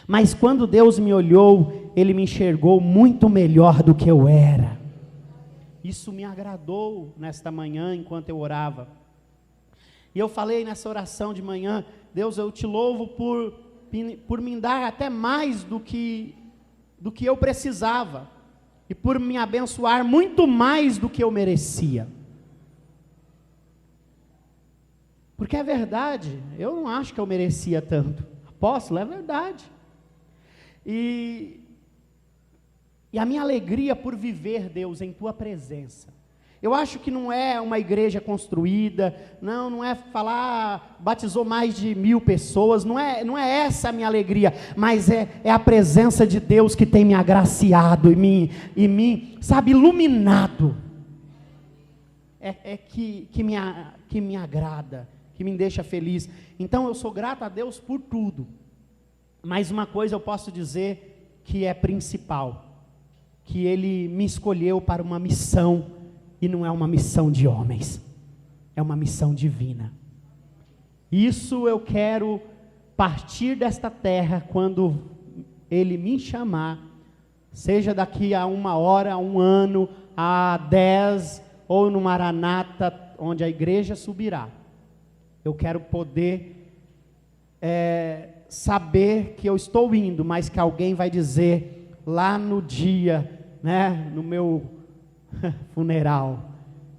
Mas quando Deus me olhou, Ele me enxergou muito melhor do que eu era. Isso me agradou nesta manhã, enquanto eu orava. E eu falei nessa oração de manhã, Deus, eu te louvo por me dar até mais do que eu precisava. E por me abençoar muito mais do que eu merecia. Porque é verdade, eu não acho que eu merecia tanto. Apóstolo, é verdade. E a minha alegria por viver, Deus, em Tua presença. Eu acho que não é uma igreja construída, não é falar, batizou mais de 1000 pessoas, não é essa a minha alegria, mas é a presença de Deus que tem me agraciado e me sabe, iluminado. Que me agrada, que me deixa feliz. Então eu sou grato a Deus por tudo. Mas uma coisa eu posso dizer que é principal, que Ele me escolheu para uma missão, e não é uma missão de homens, é uma missão divina. Isso eu quero partir desta terra, quando Ele me chamar, seja daqui a 1 hora, a 1 ano, a 10, ou no Maranata, onde a igreja subirá. Eu quero poder saber que eu estou indo, mas que alguém vai dizer lá no dia, né, no meu funeral,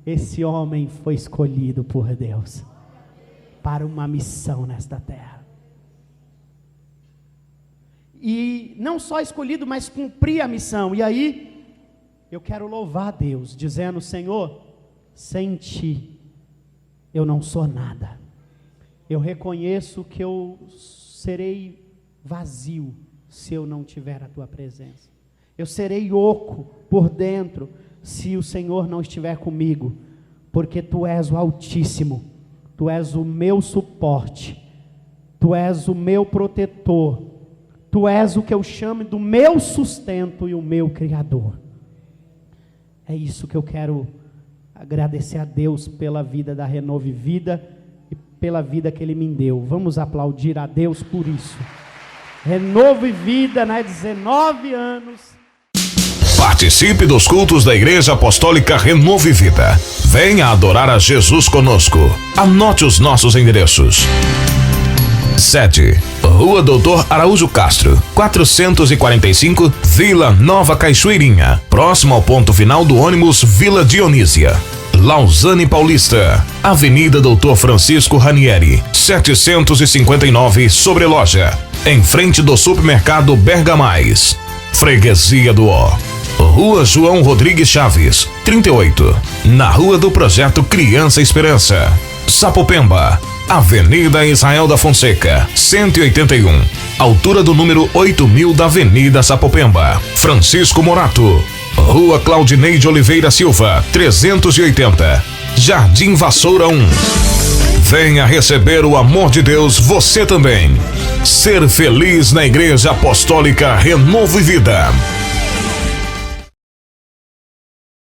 esse homem foi escolhido por Deus para uma missão nesta terra. E não só escolhido, mas cumprir a missão. E aí eu quero louvar a Deus, dizendo, Senhor, sem Ti eu não sou nada. Eu reconheço que eu serei vazio se eu não tiver a Tua presença. Eu serei oco por dentro se o Senhor não estiver comigo, porque Tu és o Altíssimo, Tu és o meu suporte, Tu és o meu protetor, Tu és o que eu chamo do meu sustento e o meu Criador. É isso que eu quero agradecer a Deus pela vida da Renove Vida e pela vida que Ele me deu. Vamos aplaudir a Deus por isso. Renove Vida, né? 19 anos. Participe dos cultos da Igreja Apostólica Renove Vida. Venha adorar a Jesus conosco. Anote os nossos endereços. 7. Rua Doutor Araújo Castro, 445, Vila Nova Cachoeirinha, próximo ao ponto final do ônibus Vila Dionísia. Lausanne Paulista, Avenida Doutor Francisco Ranieri, 759, Sobreloja, em frente do supermercado Bergamais. Freguesia do Ó. Rua João Rodrigues Chaves, 38, na Rua do Projeto Criança Esperança. Sapopemba, Avenida Israel da Fonseca, 181, altura do número 8000 da Avenida Sapopemba. Francisco Morato, Rua Claudinei de Oliveira Silva, 380, Jardim Vassoura 1. Venha receber o amor de Deus você também. Ser feliz na Igreja Apostólica Renovo e Vida.